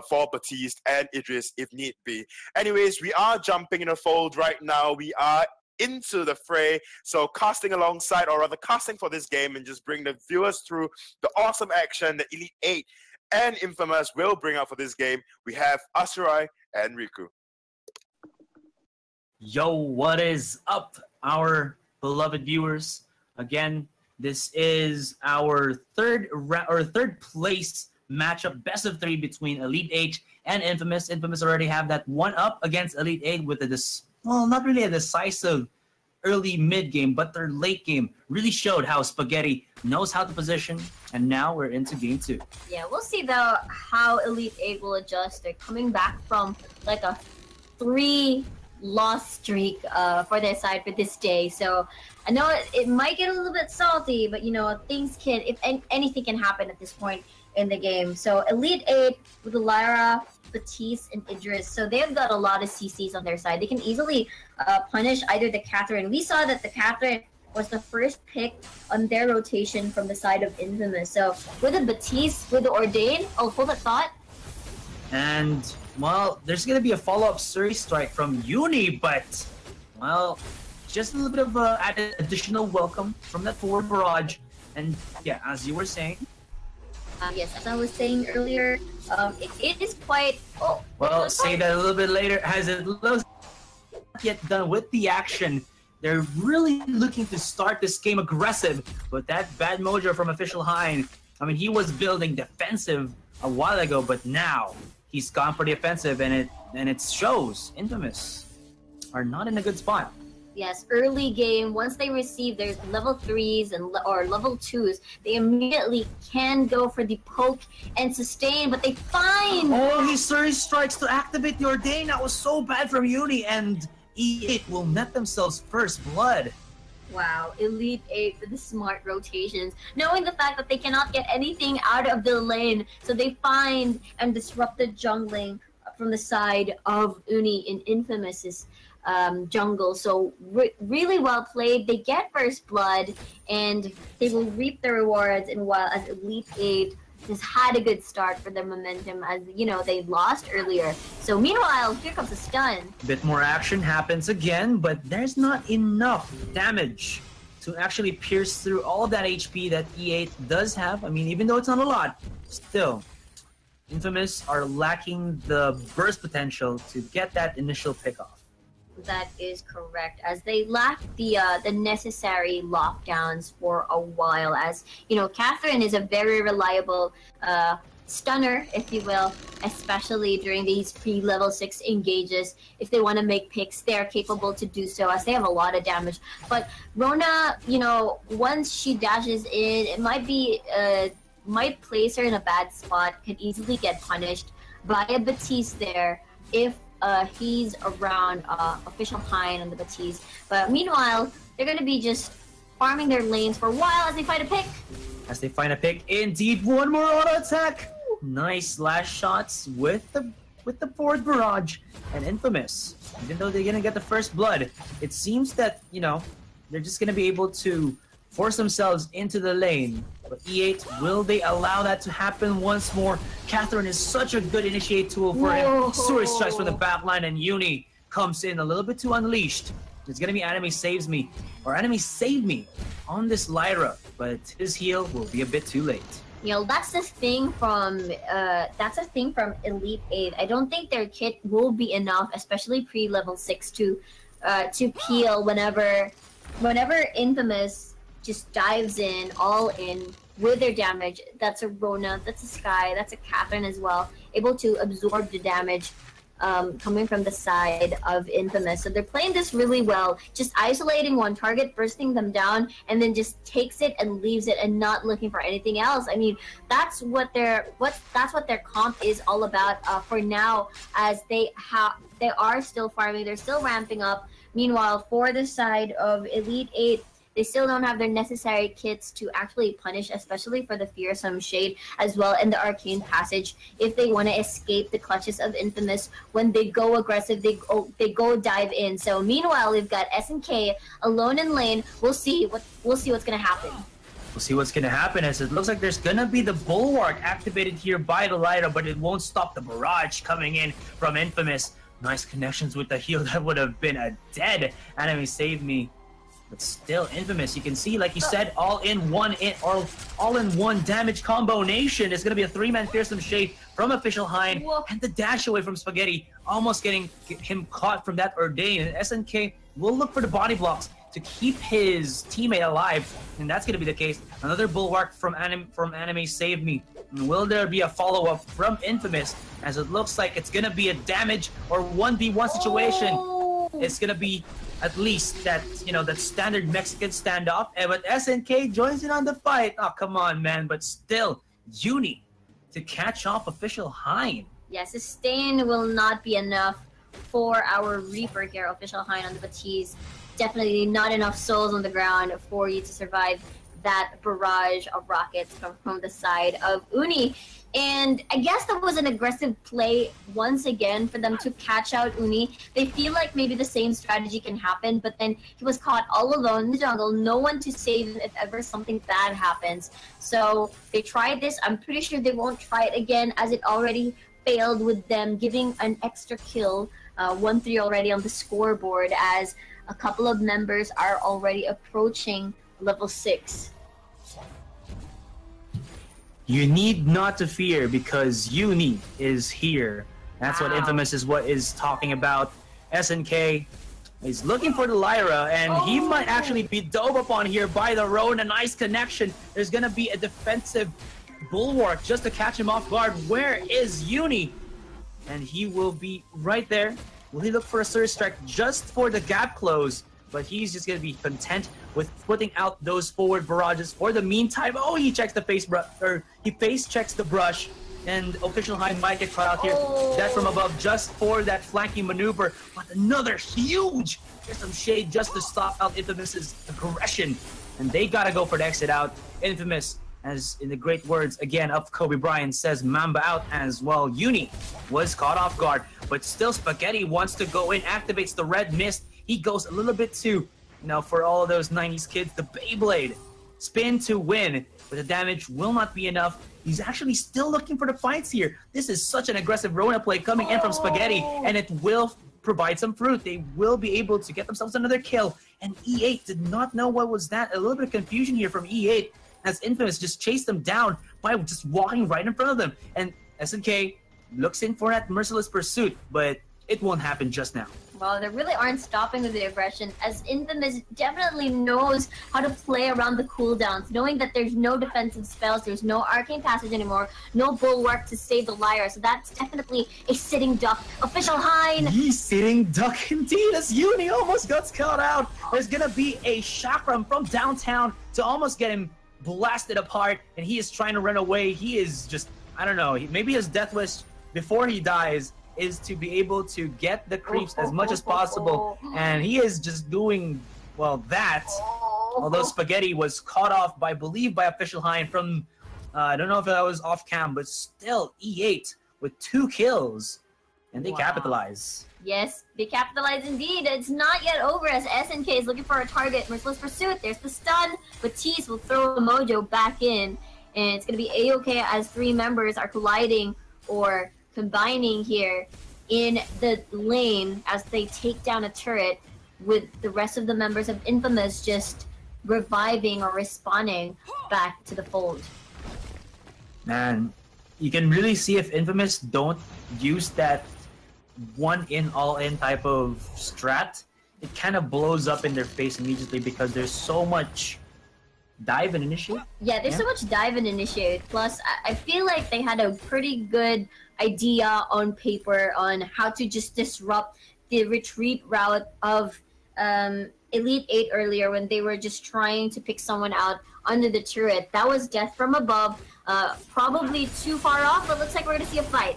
for Baptiste and Idris if need be. Anyways, we are jumping in a fold right now. We are into the fray, so casting alongside, or rather casting for this game, and just bring the viewers through the awesome action that Elite 8 and Infamous will bring out for this game. We have Asurai and Riku.
Yo, what is up, our beloved viewers? Again, this is our third place matchup, best of 3 between Elite 8 and Infamous. Infamous already have that one up against Elite 8 with not really a decisive early mid game, but their late game really showed how Spaghetti knows how to position, and now we're into game 2.
Yeah, we'll see though how Elite 8 will adjust. They're coming back from like a 3-loss streak for their side for this day, so I know it might get a little bit salty, but you know, things can, if anything can happen at this point in the game. So Elite 8 with Lyra, Baptiste, and Idris, so they've got a lot of CCs on their side. They can easily punish either the Catherine. We saw that the Catherine was the first pick on their rotation from the side of Infamous. So with the Baptiste, with the Ordain, I'll hold that thought.
And, well, there's going to be a follow-up Surrey strike from Uni, but, well, just a little bit of added additional welcome from that forward barrage. And, yeah, as you were saying,
yes, as I was saying earlier, it is quite... Oh,
well, say that a little bit later. As it looks not yet done with the action, they're really looking to start this game aggressive. But that bad mojo from Official Hein, I mean, he was building defensive a while ago, but now he's gone for the offensive, and it shows. Infamous are not in a good spot.
Yes, early game, once they receive their level 3s or level 2s, they immediately can go for the poke and sustain, but they find...
Oh, he Surrey strikes to activate the Ordain. That was so bad from Uni, and E8 will net themselves first blood.
Wow, Elite 8 with the smart rotations, knowing the fact that they cannot get anything out of the lane, so they find and disrupt the jungling from the side of Uni in Infamous's jungle. So really well played. They get first blood and they will reap the rewards, and while as Elite 8 has had a good start for their momentum, as you know, they lost earlier. So meanwhile, here comes a stun.
Bit more action happens again, but there's not enough damage to actually pierce through all of that HP that E8 does have. I mean, even though it's not a lot, still Infamous are lacking the burst potential to get that initial pickoff.
That is correct, as they lack the necessary lockdowns for a while. As you know, Catherine is a very reliable stunner, if you will, especially during these pre-level 6 engages. If they want to make picks, they're capable to do so, as they have a lot of damage. But Rona, you know, once she dashes in, it might place her in a bad spot, could easily get punished by a Baptiste there if he's around Official Hein on the Baptiste. But meanwhile, they're going to be just farming their lanes for a while as they find a pick.
As they find a pick, indeed, one more auto attack. Nice last shots with the forward barrage and Infamous. Even though they're going to get the first blood, it seems that, you know, they're just going to be able to force themselves into the lane. But E8, will they allow that to happen once more? Catherine is such a good initiate tool for him. Surrey strikes from the back line, and Uni comes in a little bit too unleashed. It's going to be Enemy Saves Me, or Enemy Save Me on this Lyra, but his heal will be a bit too late.
You know, that's the thing from Elite 8. I don't think their kit will be enough, especially pre-level 6, to to peel whenever Infamous just dives in, all in with their damage. That's a Rona, that's a Sky, that's a Catherine as well, able to absorb the damage coming from the side of Infamous. So they're playing this really well, just isolating one target, bursting them down, and then just takes it and leaves it and not looking for anything else. I mean, that's what their comp is all about for now, as they are still farming, they're still ramping up. Meanwhile, for the side of Elite 8, they still don't have their necessary kits to actually punish, especially for the Fearsome Shade as well in the Arcane Passage, if they want to escape the clutches of Infamous. When they go aggressive, they go dive in. So meanwhile, we've got SNK alone in lane. We'll see what's gonna happen.
We'll see what's gonna happen, as it looks like there's gonna be the Bulwark activated here by the Lyra, but it won't stop the barrage coming in from Infamous. Nice connections with the heal. That would have been a dead enemy. Save me. But still, Infamous, you can see, like you said, all-in-one damage combination. It's going to be a 3-man Fearsome Shade from Official Hind, and the dash away from Spaghetti, almost getting him caught from that Ordain. And SNK will look for the body blocks to keep his teammate alive, and that's going to be the case. Another Bulwark from Anime Save Me. And will there be a follow-up from Infamous, as it looks like it's going to be a damage or 1v1 situation. It's going to be at least that, that standard Mexican standoff. But SNK joins in on the fight. Oh, come on, man. But still, Uni to catch off Official Hind.
Yeah, sustain will not be enough for our Reaper here, Official Hind on the Batiste. Definitely not enough souls on the ground for you to survive that barrage of rockets from the side of Uni. And I guess that was an aggressive play once again for them to catch out Uni. They feel like maybe the same strategy can happen, but then he was caught all alone in the jungle, no one to save him if ever something bad happens. So they tried this. I'm pretty sure they won't try it again, as it already failed with them giving an extra kill. 1-3 already on the scoreboard, as a couple of members are already approaching level 6.
You need not to fear, because Uni is here. That's what Infamous is talking about. SNK is looking for the Lyra, and he might actually be dove upon here by the Rona. Nice connection. There's gonna be a defensive Bulwark just to catch him off guard. Where is Uni? And he will be right there. Will he look for a Surge Strike just for the gap close? But he's just going to be content with putting out those forward barrages for the meantime. Oh, he checks the face checks the brush, and Official Hind might get caught out here. That from above just for that flanking maneuver. But another huge Fearsome Shade just to stop out Infamous's aggression. And they got to go for the exit out. Infamous, as in the great words again of Kobe Bryant, says Mamba out as well. Uni was caught off guard, but still Spaghetti wants to go in, activates the red mist. He goes a little bit too, for all of those 90s kids, the Beyblade. Spin to win, but the damage will not be enough. He's actually still looking for the fights here. This is such an aggressive Rona play coming in from Spaghetti, and it will provide some fruit. They will be able to get themselves another kill. And E8 did not know what was that. A little bit of confusion here from E8, as Infamous just chased them down by just walking right in front of them. And SNK looks in for that merciless pursuit, but it won't happen just now.
Well, they really aren't stopping with the aggression, as Infamous definitely knows how to play around the cooldowns, knowing that there's no defensive spells, there's no Arcane Passage anymore, no Bulwark to save the Lyra, so that's definitely a sitting duck. Official Hind!
He's sitting duck indeed, as Uni almost got caught out. There's gonna be a chakram from downtown to almost get him blasted apart, and he is trying to run away. He is just, I don't know, maybe his death wish before he dies is to be able to get the creeps as much as possible, and he is just doing, well, that. Although Spaghetti was caught off by, I believe, by Official Hind from, I don't know if that was off cam, but still E8 with 2 kills, and they capitalize.
Yes, they capitalize indeed. It's not yet over, as SNK is looking for a target. Merciless Pursuit, there's the stun, but Tease will throw a mojo back in, and it's going to be A-okay as 3 members are colliding or combining here in the lane as they take down a turret, with the rest of the members of Infamous just reviving or respawning back to the fold.
Man, you can really see if Infamous don't use that one in all in type of strat, it kind of blows up in their face immediately because there's so much dive and initiate.
Yeah, there's so much dive and initiate. Plus, I feel like they had a pretty good idea on paper on how to just disrupt the retreat route of Elite 8 earlier when they were just trying to pick someone out under the turret. That was death from above. Probably too far off, but looks like we're going to see a fight.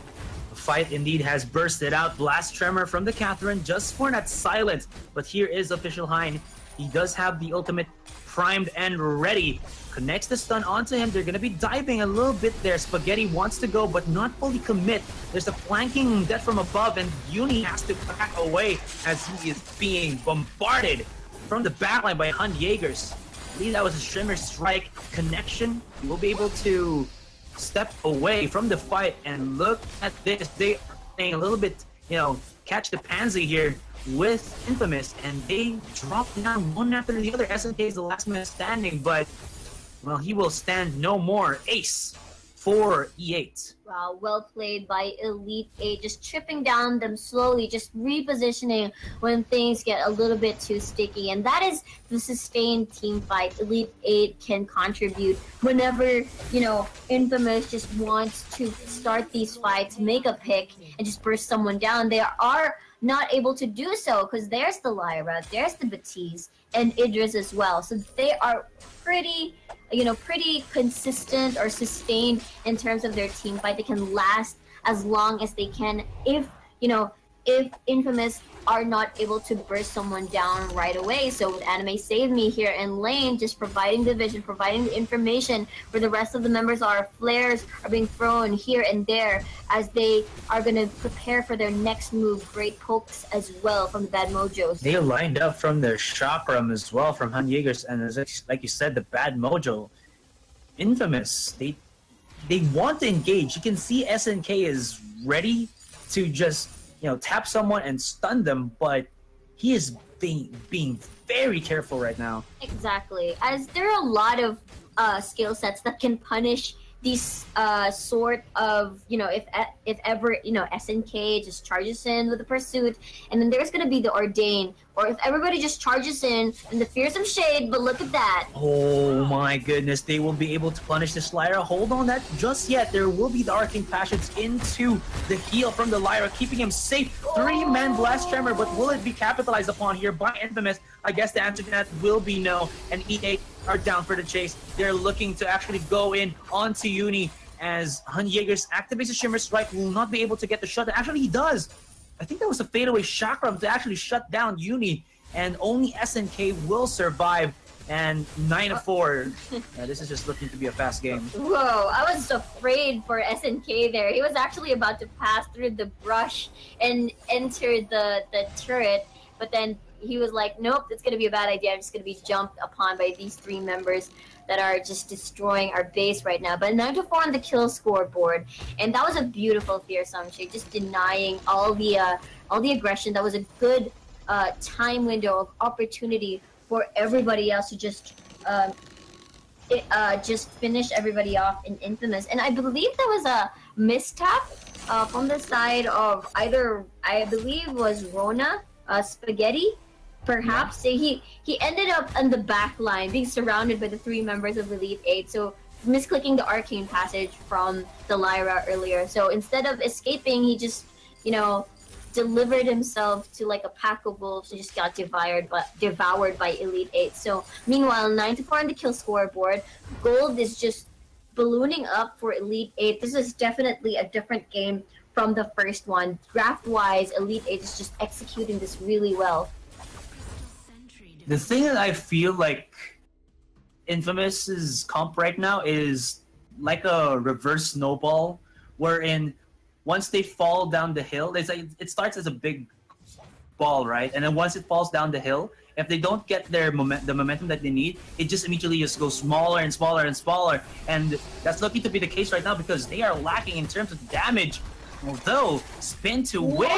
Fight indeed has bursted out. Blast Tremor from the Catherine just for that silence. But here is Official Hein. He does have the ultimate primed and ready. Connects the stun onto him. They're going to be diving a little bit there. Spaghetti wants to go, but not fully commit. There's a flanking death from above, and Uni has to back away as he is being bombarded from the backline by Hun Jaegers. I believe that was a Shimmer Strike connection. He will be able to step away from the fight, and look at this. They are playing a little bit, catch the pansy here with Infamous, and they drop down one after the other. SNK is the last man standing, but, well, he will stand no more. Ace for E8.
Wow, well played by Elite 8, just tripping down them slowly, just repositioning when things get a little bit too sticky. And that is the sustained team fight Elite 8 can contribute whenever, Infamous just wants to start these fights, make a pick, and just burst someone down. They are not able to do so because there's the Lyra, there's the Baptiste, and Idris as well. So they are pretty consistent or sustained in terms of their team fight. They can last as long as they can if Infamous are not able to burst someone down right away. So with Anime Save Me here in lane, just providing the vision, providing the information where the rest of the members are, flares are being thrown here and there as they are going to prepare for their next move. Great pokes as well from the Bad Mojos.
They lined up from their chakram as well from Han Jaegers, and as, like you said, the Bad Mojo. Infamous, they want to engage. You can see SNK is ready to just tap someone and stun them, but he is being very careful right now.
Exactly, as there are a lot of skill sets that can punish these sort of, if ever, SNK just charges in with the Pursuit, and then there's going to be the Ordain, or if everybody just charges in, and the Fearsome Shade, but look at that.
Oh my goodness, they will be able to punish this Lyra. Hold on that just yet. There will be the Arcane Passions into the heal from the Lyra, keeping him safe. 3-man Blast Tremor, but will it be capitalized upon here by Infamous? I guess the answer to that will be no, and E8 are down for the chase. They're looking to actually go in onto Uni as Hun Jaegers activates a Shimmer Strike, will not be able to get the shut. Actually, he does. I think that was a fadeaway chakram to actually shut down Uni, and only SNK will survive. And 9-4. This is just looking to be a fast game.
Whoa, I was afraid for SNK there. He was actually about to pass through the brush and enter the turret, but then he was like, nope, it's going to be a bad idea. I'm just going to be jumped upon by these 3 members that are just destroying our base right now. But 9-4 on the kill scoreboard, and that was a beautiful Fearsome Shade, just denying all the aggression. That was a good time window of opportunity for everybody else to just finish everybody off in Infamous. And I believe there was a mistap from the side of either, I believe was Rona, Spaghetti, perhaps. Yeah. He ended up on the back line, being surrounded by the 3 members of Elite 8. So misclicking the Arcane Passage from the Lyra earlier. So instead of escaping, he just, delivered himself to like a pack of wolves and just got devoured by Elite 8. So meanwhile, 9-4 on the kill scoreboard. Gold is just ballooning up for Elite 8. This is definitely a different game from the first one. Draft-wise, Elite 8 is just executing this really well.
The thing that I feel like Infamous's comp right now is like a reverse snowball, wherein once they fall down the hill, it's like it starts as a big ball, right? And then once it falls down the hill, if they don't get the momentum that they need, it just immediately just goes smaller and smaller and smaller. And that's looking to be the case right now because they are lacking in terms of damage. Although, Spin to Win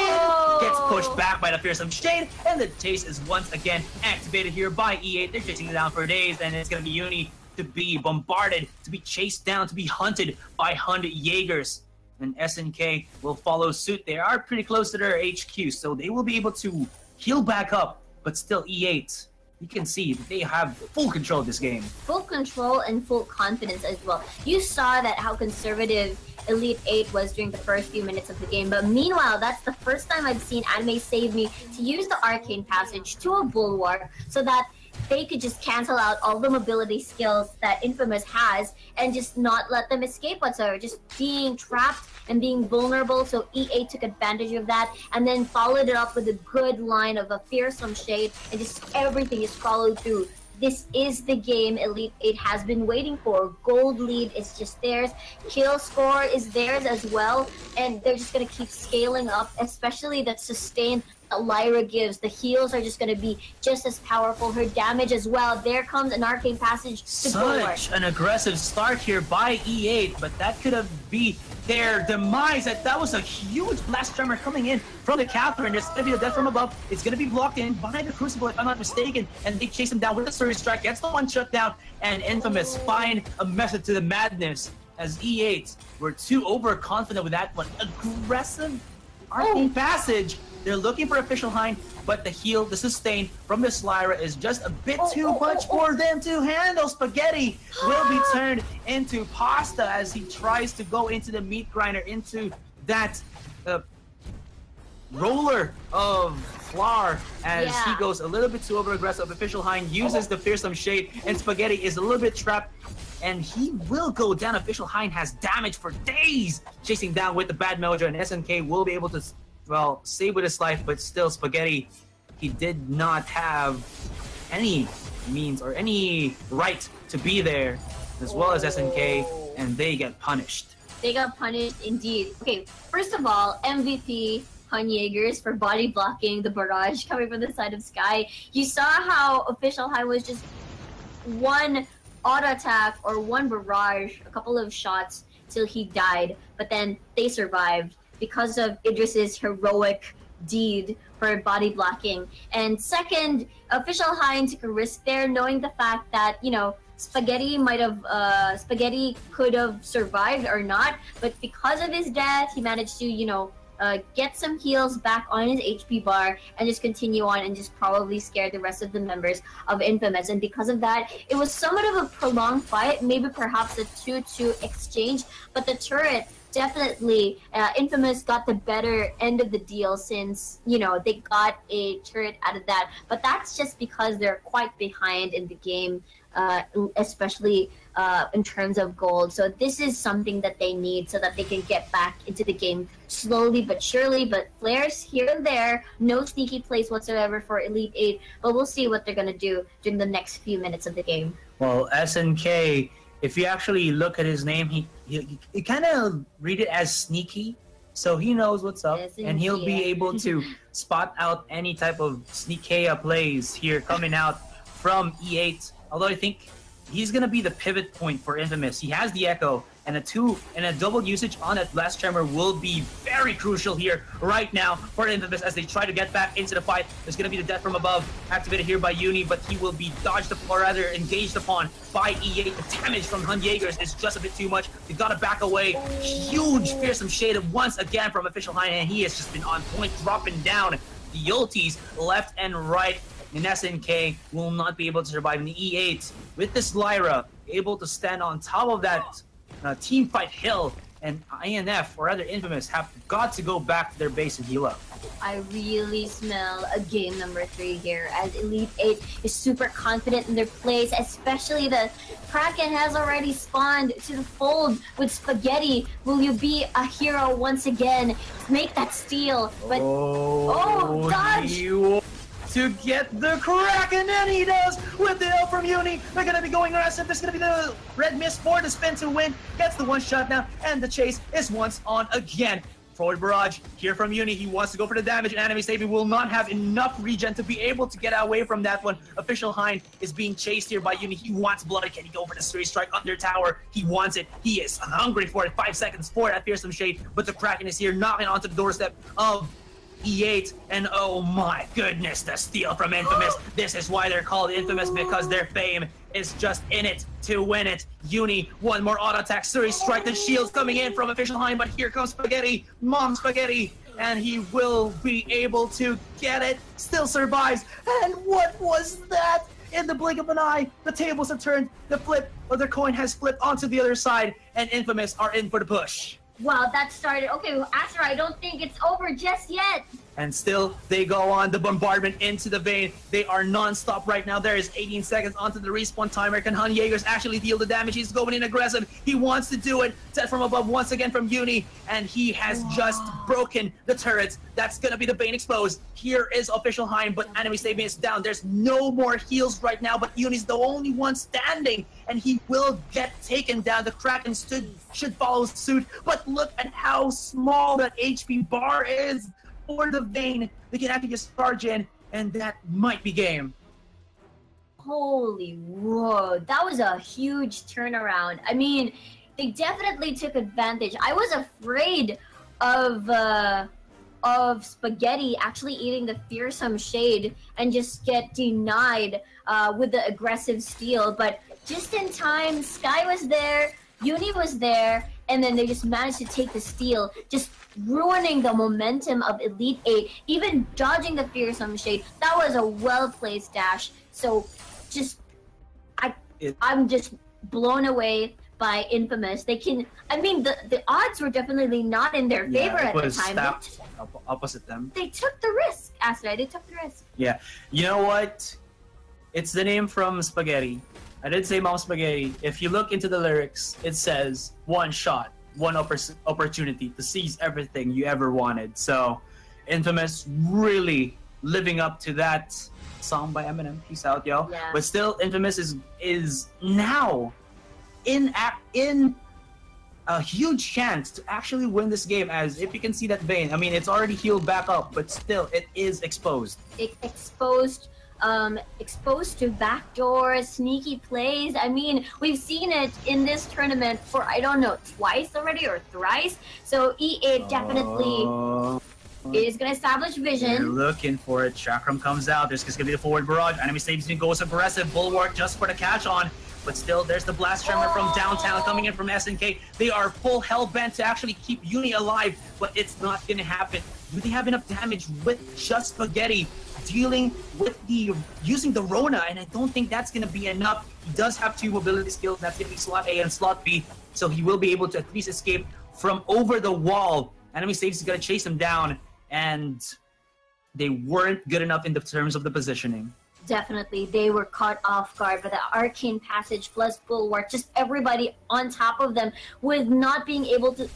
gets pushed back by the Fearsome Shade, and the chase is once again activated here by E8. They're chasing it down for days, and it's going to be Uni to be bombarded, to be chased down, to be hunted by Hun Jaegers. And SNK will follow suit. They are pretty close to their HQ, so they will be able to heal back up but still E8, you can see that they have full control of this game.
Full control and full confidence as well. You saw that how conservative Elite 8 was during the first few minutes of the game, but meanwhile, that's the first time I've seen Anime Save Me to use the Arcane Passage to a Bulwark so that they could just cancel out all the mobility skills that Infamous has and just not let them escape whatsoever, just being trapped and being vulnerable. So EA took advantage of that and then followed it up with a good line of a fearsome shade, and just everything is followed through. This is the game Elite 8 has been waiting for. Gold lead is just theirs. Kill score is theirs as well. And they're just going to keep scaling up, especially that sustain that Lyra gives. The heals are just going to be just as powerful. Her damage as well. There comes an Arcane Passage to
Such an aggressive start here by E8, but that could have been their demise. That was a huge blast tremor coming in from the Catherine. There's going to be a death from above. It's going to be blocked in by the Crucible, if I'm not mistaken, and they chase him down with a Surge Strike. Gets the one shut down, and Infamous find a method to the madness as E8 were too overconfident with that one. Aggressive Arcane Passage. They're looking for Official Hind, but the heal, the sustain from Miss Lyra is just a bit too much for them to handle. Spaghetti will be turned into pasta as he tries to go into the meat grinder, into that roller of flour, as he goes a little bit too over-aggressive. Official Hind uses the fearsome shade, and Spaghetti is a little bit trapped, and he will go down. Official Hind has damage for days, chasing down with the bad mojo, and SNK will be able to, well, save with his life, but still Spaghetti, he did not have any means or any right to be there, as well as SNK, and they get punished.
They got punished indeed. Okay, first of all, MVP Jaegers for body blocking the barrage coming from the side of Sky. You saw how Official High was just one auto attack or one barrage, a couple of shots till he died, but then they survived because of Idris's heroic deed for body blocking. And second, Official High took a risk there, knowing the fact that, you know, Spaghetti could have survived or not, but because of his death, he managed to, you know, get some heals back on his HP bar and just continue on and just probably scare the rest of the members of Infamous. And because of that, it was somewhat of a prolonged fight, maybe perhaps a 2-2 exchange, but the turret definitely, Infamous got the better end of the deal since, you know, they got a turret out of that. But that's just because they're quite behind in the game, especially in terms of gold. So this is something that they need so that they can get back into the game slowly but surely. But flares here and there, no sneaky plays whatsoever for Elite 8. But we'll see what they're going to do during the next few minutes of the game.
Well, SNK, if you actually look at his name, he kind of read it as sneaky, so he knows what's up, and he'll be able to spot out any type of sneakia plays here coming out from E8. Although I think he's gonna be the pivot point for Infamous. He has the Echo, and a double usage on that Blast Tremor will be very crucial here right now for Infamous as they try to get back into the fight. There's gonna be the death from above activated here by Uni, but he will be dodged, or rather engaged upon by E8. The damage from Jaegers is just a bit too much. They gotta back away. Huge fearsome shade once again from Official High, and he has just been on point, dropping down the ultis left and right. And SNK will not be able to survive in the E8 with this Lyra able to stand on top of that team fight hill, and INF, or rather Infamous, have got to go back to their base and heal up.
I really smell a game number 3 here, as Elite 8 is super confident in their plays, especially the Kraken has already spawned to the fold with Spaghetti. Will you be a hero once again? Make that steal, but dodge!
To get the Kraken, and he does with the help from Uni. They're going to be going aggressive. There's going to be the red mist for the spin to win. Gets the one shot now, and the chase is once on again. Forward barrage here from Uni. He wants to go for the damage, and Anime Saving will not have enough regen to be able to get away from that one. Official Hind is being chased here by Uni. He wants blood. Can he go for the Surge Strike under tower? He wants it. He is hungry for it. 5 seconds for that fearsome shade, but the Kraken is here, knocking onto the doorstep of E8, and oh my goodness, the steal from Infamous. This is why they're called Infamous, because their fame is just in it to win it. Uni, one more auto attack, Surge Strike, the shields coming in from Official Hind, but here comes Spaghetti. Mom Spaghetti and he will be able to get it. Still survives. And what was that? In the blink of an eye, the tables have turned. The coin has flipped onto the other side, and Infamous are in for the push.
Wow, that started. Okay, well, Astra, I don't think it's over just yet.
And still, they go on the bombardment into the Vayne. They are non-stop right now. There is 18 seconds onto the respawn timer. Can Jaegers actually deal the damage? He's going in aggressive. He wants to do it. Set from above once again from Uni. And he has just broken the turrets. That's going to be the Vayne exposed. Here is official Hein, but enemy statement is down. There's no more heals right now, but Uni's the only one standing. And he will get taken down. The Kraken should follow suit. But look at how small that HP bar is. For the Vayne, they can actually just charge in, and that might be game.
Holy whoa, that was a huge turnaround. I mean, they definitely took advantage. I was afraid of Spaghetti actually eating the fearsome shade and just get denied with the aggressive steal, but just in time, Sky was there, Uni was there, and then they just managed to take the steal, just ruining the momentum of Elite 8, even dodging the fearsome shade. That was a well-placed dash. So I'm just blown away by Infamous. They can, I mean, the odds were definitely not in their favor at the time.
Opposite them.
They took the risk, Astra. They took the risk.
Yeah. You know what? It's the name from Spaghetti. I did say Mom Spaghetti. If you look into the lyrics, it says one shot, one opportunity to seize everything you ever wanted. So, Infamous really living up to that song by Eminem. Peace out, yo.
Yeah.
But still, Infamous is now in a huge chance to actually win this game. As if you can see that Vayne, I mean, it's already healed back up, but still, it is exposed. Exposed to backdoors, sneaky plays. I mean, we've seen it in this tournament for, I don't know, twice already or thrice. So E8 definitely is going to establish vision. They're looking for it. Chakram comes out. There's going to be the forward barrage. Enemy Stavesman goes aggressive. Bulwark just for the catch on. But still, there's the blast tremor from downtown coming in from SNK. They are full hell bent to actually keep Uni alive, but it's not going to happen. Do they have enough damage with just Spaghetti dealing with using the Rona? And I don't think that's going to be enough. He does have two mobility skills. That's going to be slot A and slot B. So he will be able to at least escape from over the wall. Enemy Saves is going to chase him down. And they weren't good enough in the terms of the positioning.
Definitely, they were caught off guard by the arcane passage plus bulwark, just everybody on top of them with not being able to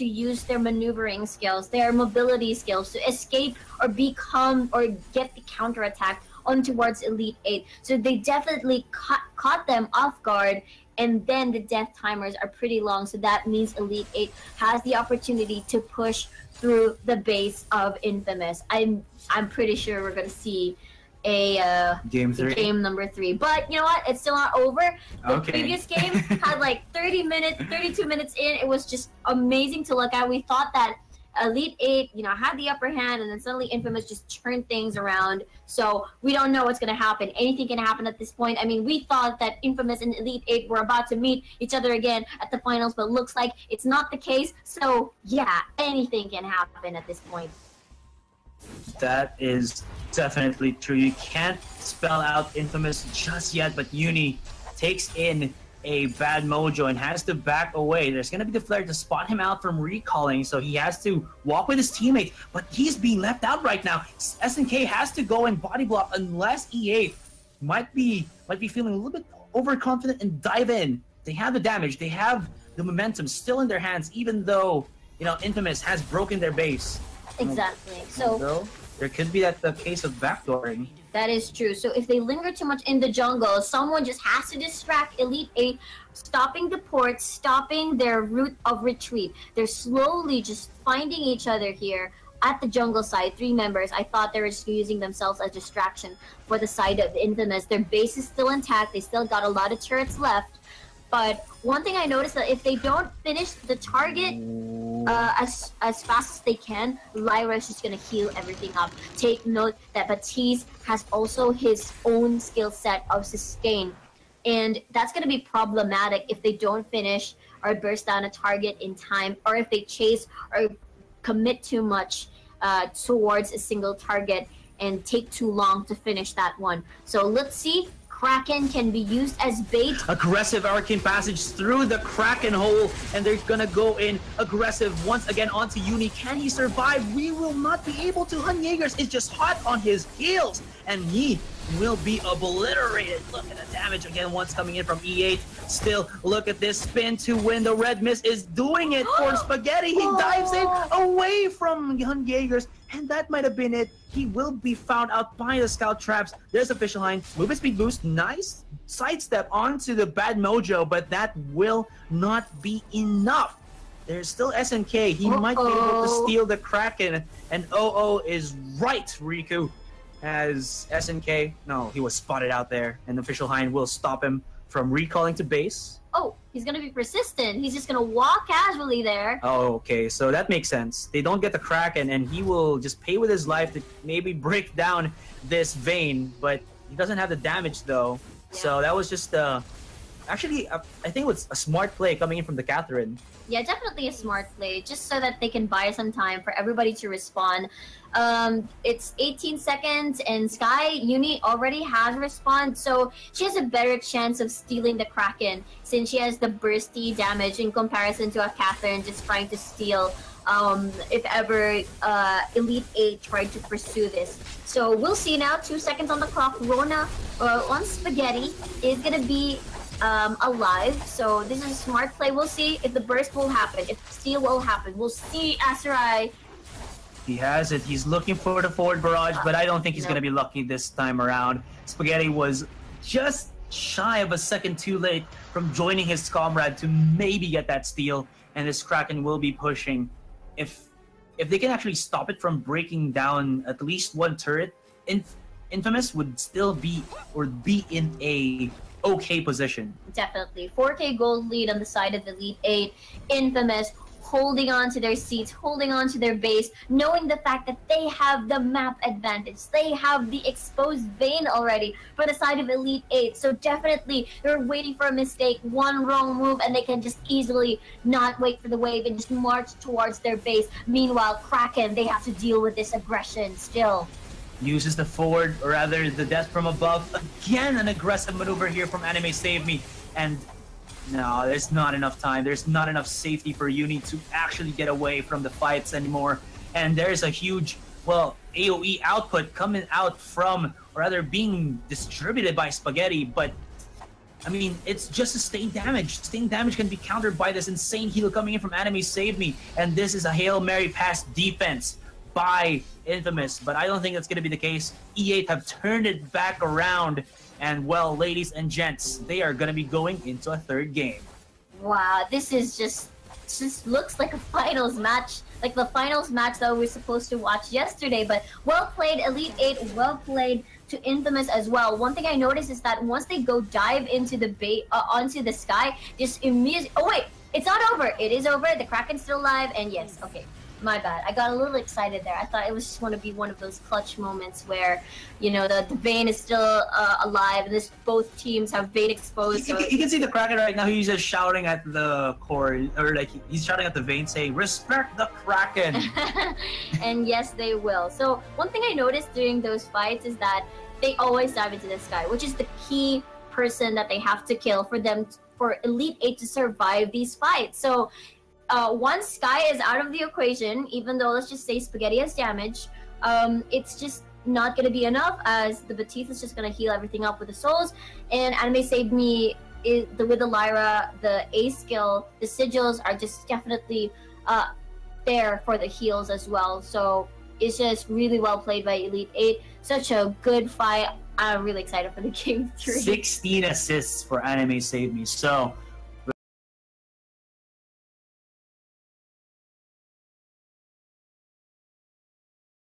use their maneuvering skills, their mobility skills to escape or become or get the counterattack on towards Elite 8. So they definitely caught them off guard, and then the death timers are pretty long, so that means Elite 8 has the opportunity to push through the base of Infamous. I'm pretty sure we're going to see a game number 3, but you know what, it's still not over. The previous game had like 32 minutes in. It was just amazing to look at. We thought that Elite 8 had the upper hand, and then suddenly Infamous just turned things around. So we don't know what's going to happen. Anything can happen at this point. I mean, we thought that Infamous and Elite 8 were about to meet each other again at the finals, but looks like it's not the case. So yeah, anything can happen at this point.
That is definitely true. You can't spell out Infamous just yet, but Uni takes in a bad mojo and has to back away. There's going to be the flare to spot him out from recalling, so he has to walk with his teammate, but he's being left out right now. SNK has to go and body block unless E8 might be feeling a little bit overconfident and dive in. They have the damage, they have the momentum still in their hands, even though Infamous has broken their base.
Exactly. So
there could be the case of backdooring.
That is true. So if they linger too much in the jungle, someone just has to distract Elite 8, stopping the port, stopping their route of retreat. They're slowly just finding each other here at the jungle side. 3 members. I thought they were just using themselves as distraction for the side of Infamous. Their base is still intact. They still got a lot of turrets left. But one thing I noticed that if they don't finish the target as fast as they can, Lyra is just going to heal everything up. Take note that Baptiste has also his own skill set of sustain. And that's going to be problematic if they don't finish or burst down a target in time, or if they chase or commit too much towards a single target and take too long to finish that one. So let's see. Kraken can be used as bait.
Aggressive arcane passage through the Kraken hole, and they're gonna go in aggressive once again onto Uni. Can he survive? We will not be able to. Jaegers is just hot on his heels, and he will be obliterated. Look at the damage again once coming in from E8. Still, look at this spin to win. The red mist is doing it for Spaghetti. He dives in away from Jaegers, and that might have been it. He will be found out by the scout traps. There's a Official Line. Movement speed boost. Nice sidestep onto the bad mojo, but that will not be enough. There's still SNK. He might be able to steal the Kraken. And OO is right, Riku. As SNK, no, he was spotted out there. And Official Hind will stop him from recalling to base.
Oh, he's going to be persistent. He's just going to walk casually there.
Oh, okay. So that makes sense. They don't get the Kraken, and he will just pay with his life to maybe break down this Vayne. But he doesn't have the damage, though. Yeah. So that was just actually, I think it was a smart play coming in from the Catherine.
Yeah, definitely a smart play, just so that they can buy some time for everybody to respawn. It's 18 seconds, and Sky Uni already has respawned, so she has a better chance of stealing the Kraken, since she has the bursty damage in comparison to a Catherine just trying to steal if ever Elite 8 tried to pursue this. So we'll see now, 2 seconds on the clock. Rona on Spaghetti is going to be alive, so this is a smart play. We'll see if the burst will happen, if steal will happen. We'll see. Aserai,
he has it. He's looking for the forward barrage, but I don't think he's going to be lucky this time around. Spaghetti was just shy of a second too late from joining his comrade to maybe get that steal, and this Kraken will be pushing. If they can actually stop it from breaking down at least one turret, Infamous would still be in a okay position.
Definitely. 4K gold lead on the side of Elite 8. Infamous holding on to their seats, holding on to their base, knowing the fact that they have the map advantage. They have the exposed Vayne already for the side of Elite 8. So definitely they're waiting for a mistake, one wrong move, and they can just easily not wait for the wave and just march towards their base. Meanwhile, Kraken, they have to deal with this aggression still.
Uses the forward, or rather the death from above. Again, an aggressive maneuver here from Anime Save Me. And no, there's not enough time. There's not enough safety for Uni to actually get away from the fights anymore. And there's a huge, well, AoE output coming out from, or rather being distributed by Spaghetti. But, I mean, it's just sustained damage. Sustained damage can be countered by this insane heal coming in from Anime Save Me. And this is a Hail Mary pass defense by Infamous, but I don't think that's going to be the case. E8 have turned it back around, and well, ladies and gents, they are going to be going into a third game.
Wow, this is just looks like a finals match, like the finals match that we were supposed to watch yesterday. But well played, Elite 8, well played to Infamous as well. One thing I noticed is that once they go dive into the onto the Sky, just immediately, oh wait, it's not over. It is over. The Kraken's still alive, and yes, okay. My bad. I got a little excited there. I thought it was just going to be one of those clutch moments where, you know, the Vayne is still alive, and both teams have Vayne exposed.
You can see the Kraken right now. He's just shouting at the core, or like he's shouting at the Vayne, saying, "Respect the Kraken."
And yes, they will. So one thing I noticed during those fights is that they always dive into the Sky, which is the key person that they have to kill for Elite 8 to survive these fights. So once Sky is out of the equation, even though let's just say Spaghetti has damage, it's just not going to be enough, as the Batiste is just going to heal everything up with the souls, and Anime Save Me with the Lyra, the A skill, the sigils are just definitely there for the heals as well. So it's just really well played by Elite 8. Such a good fight. I'm really excited for the game 3.
16 assists for Anime Save Me. So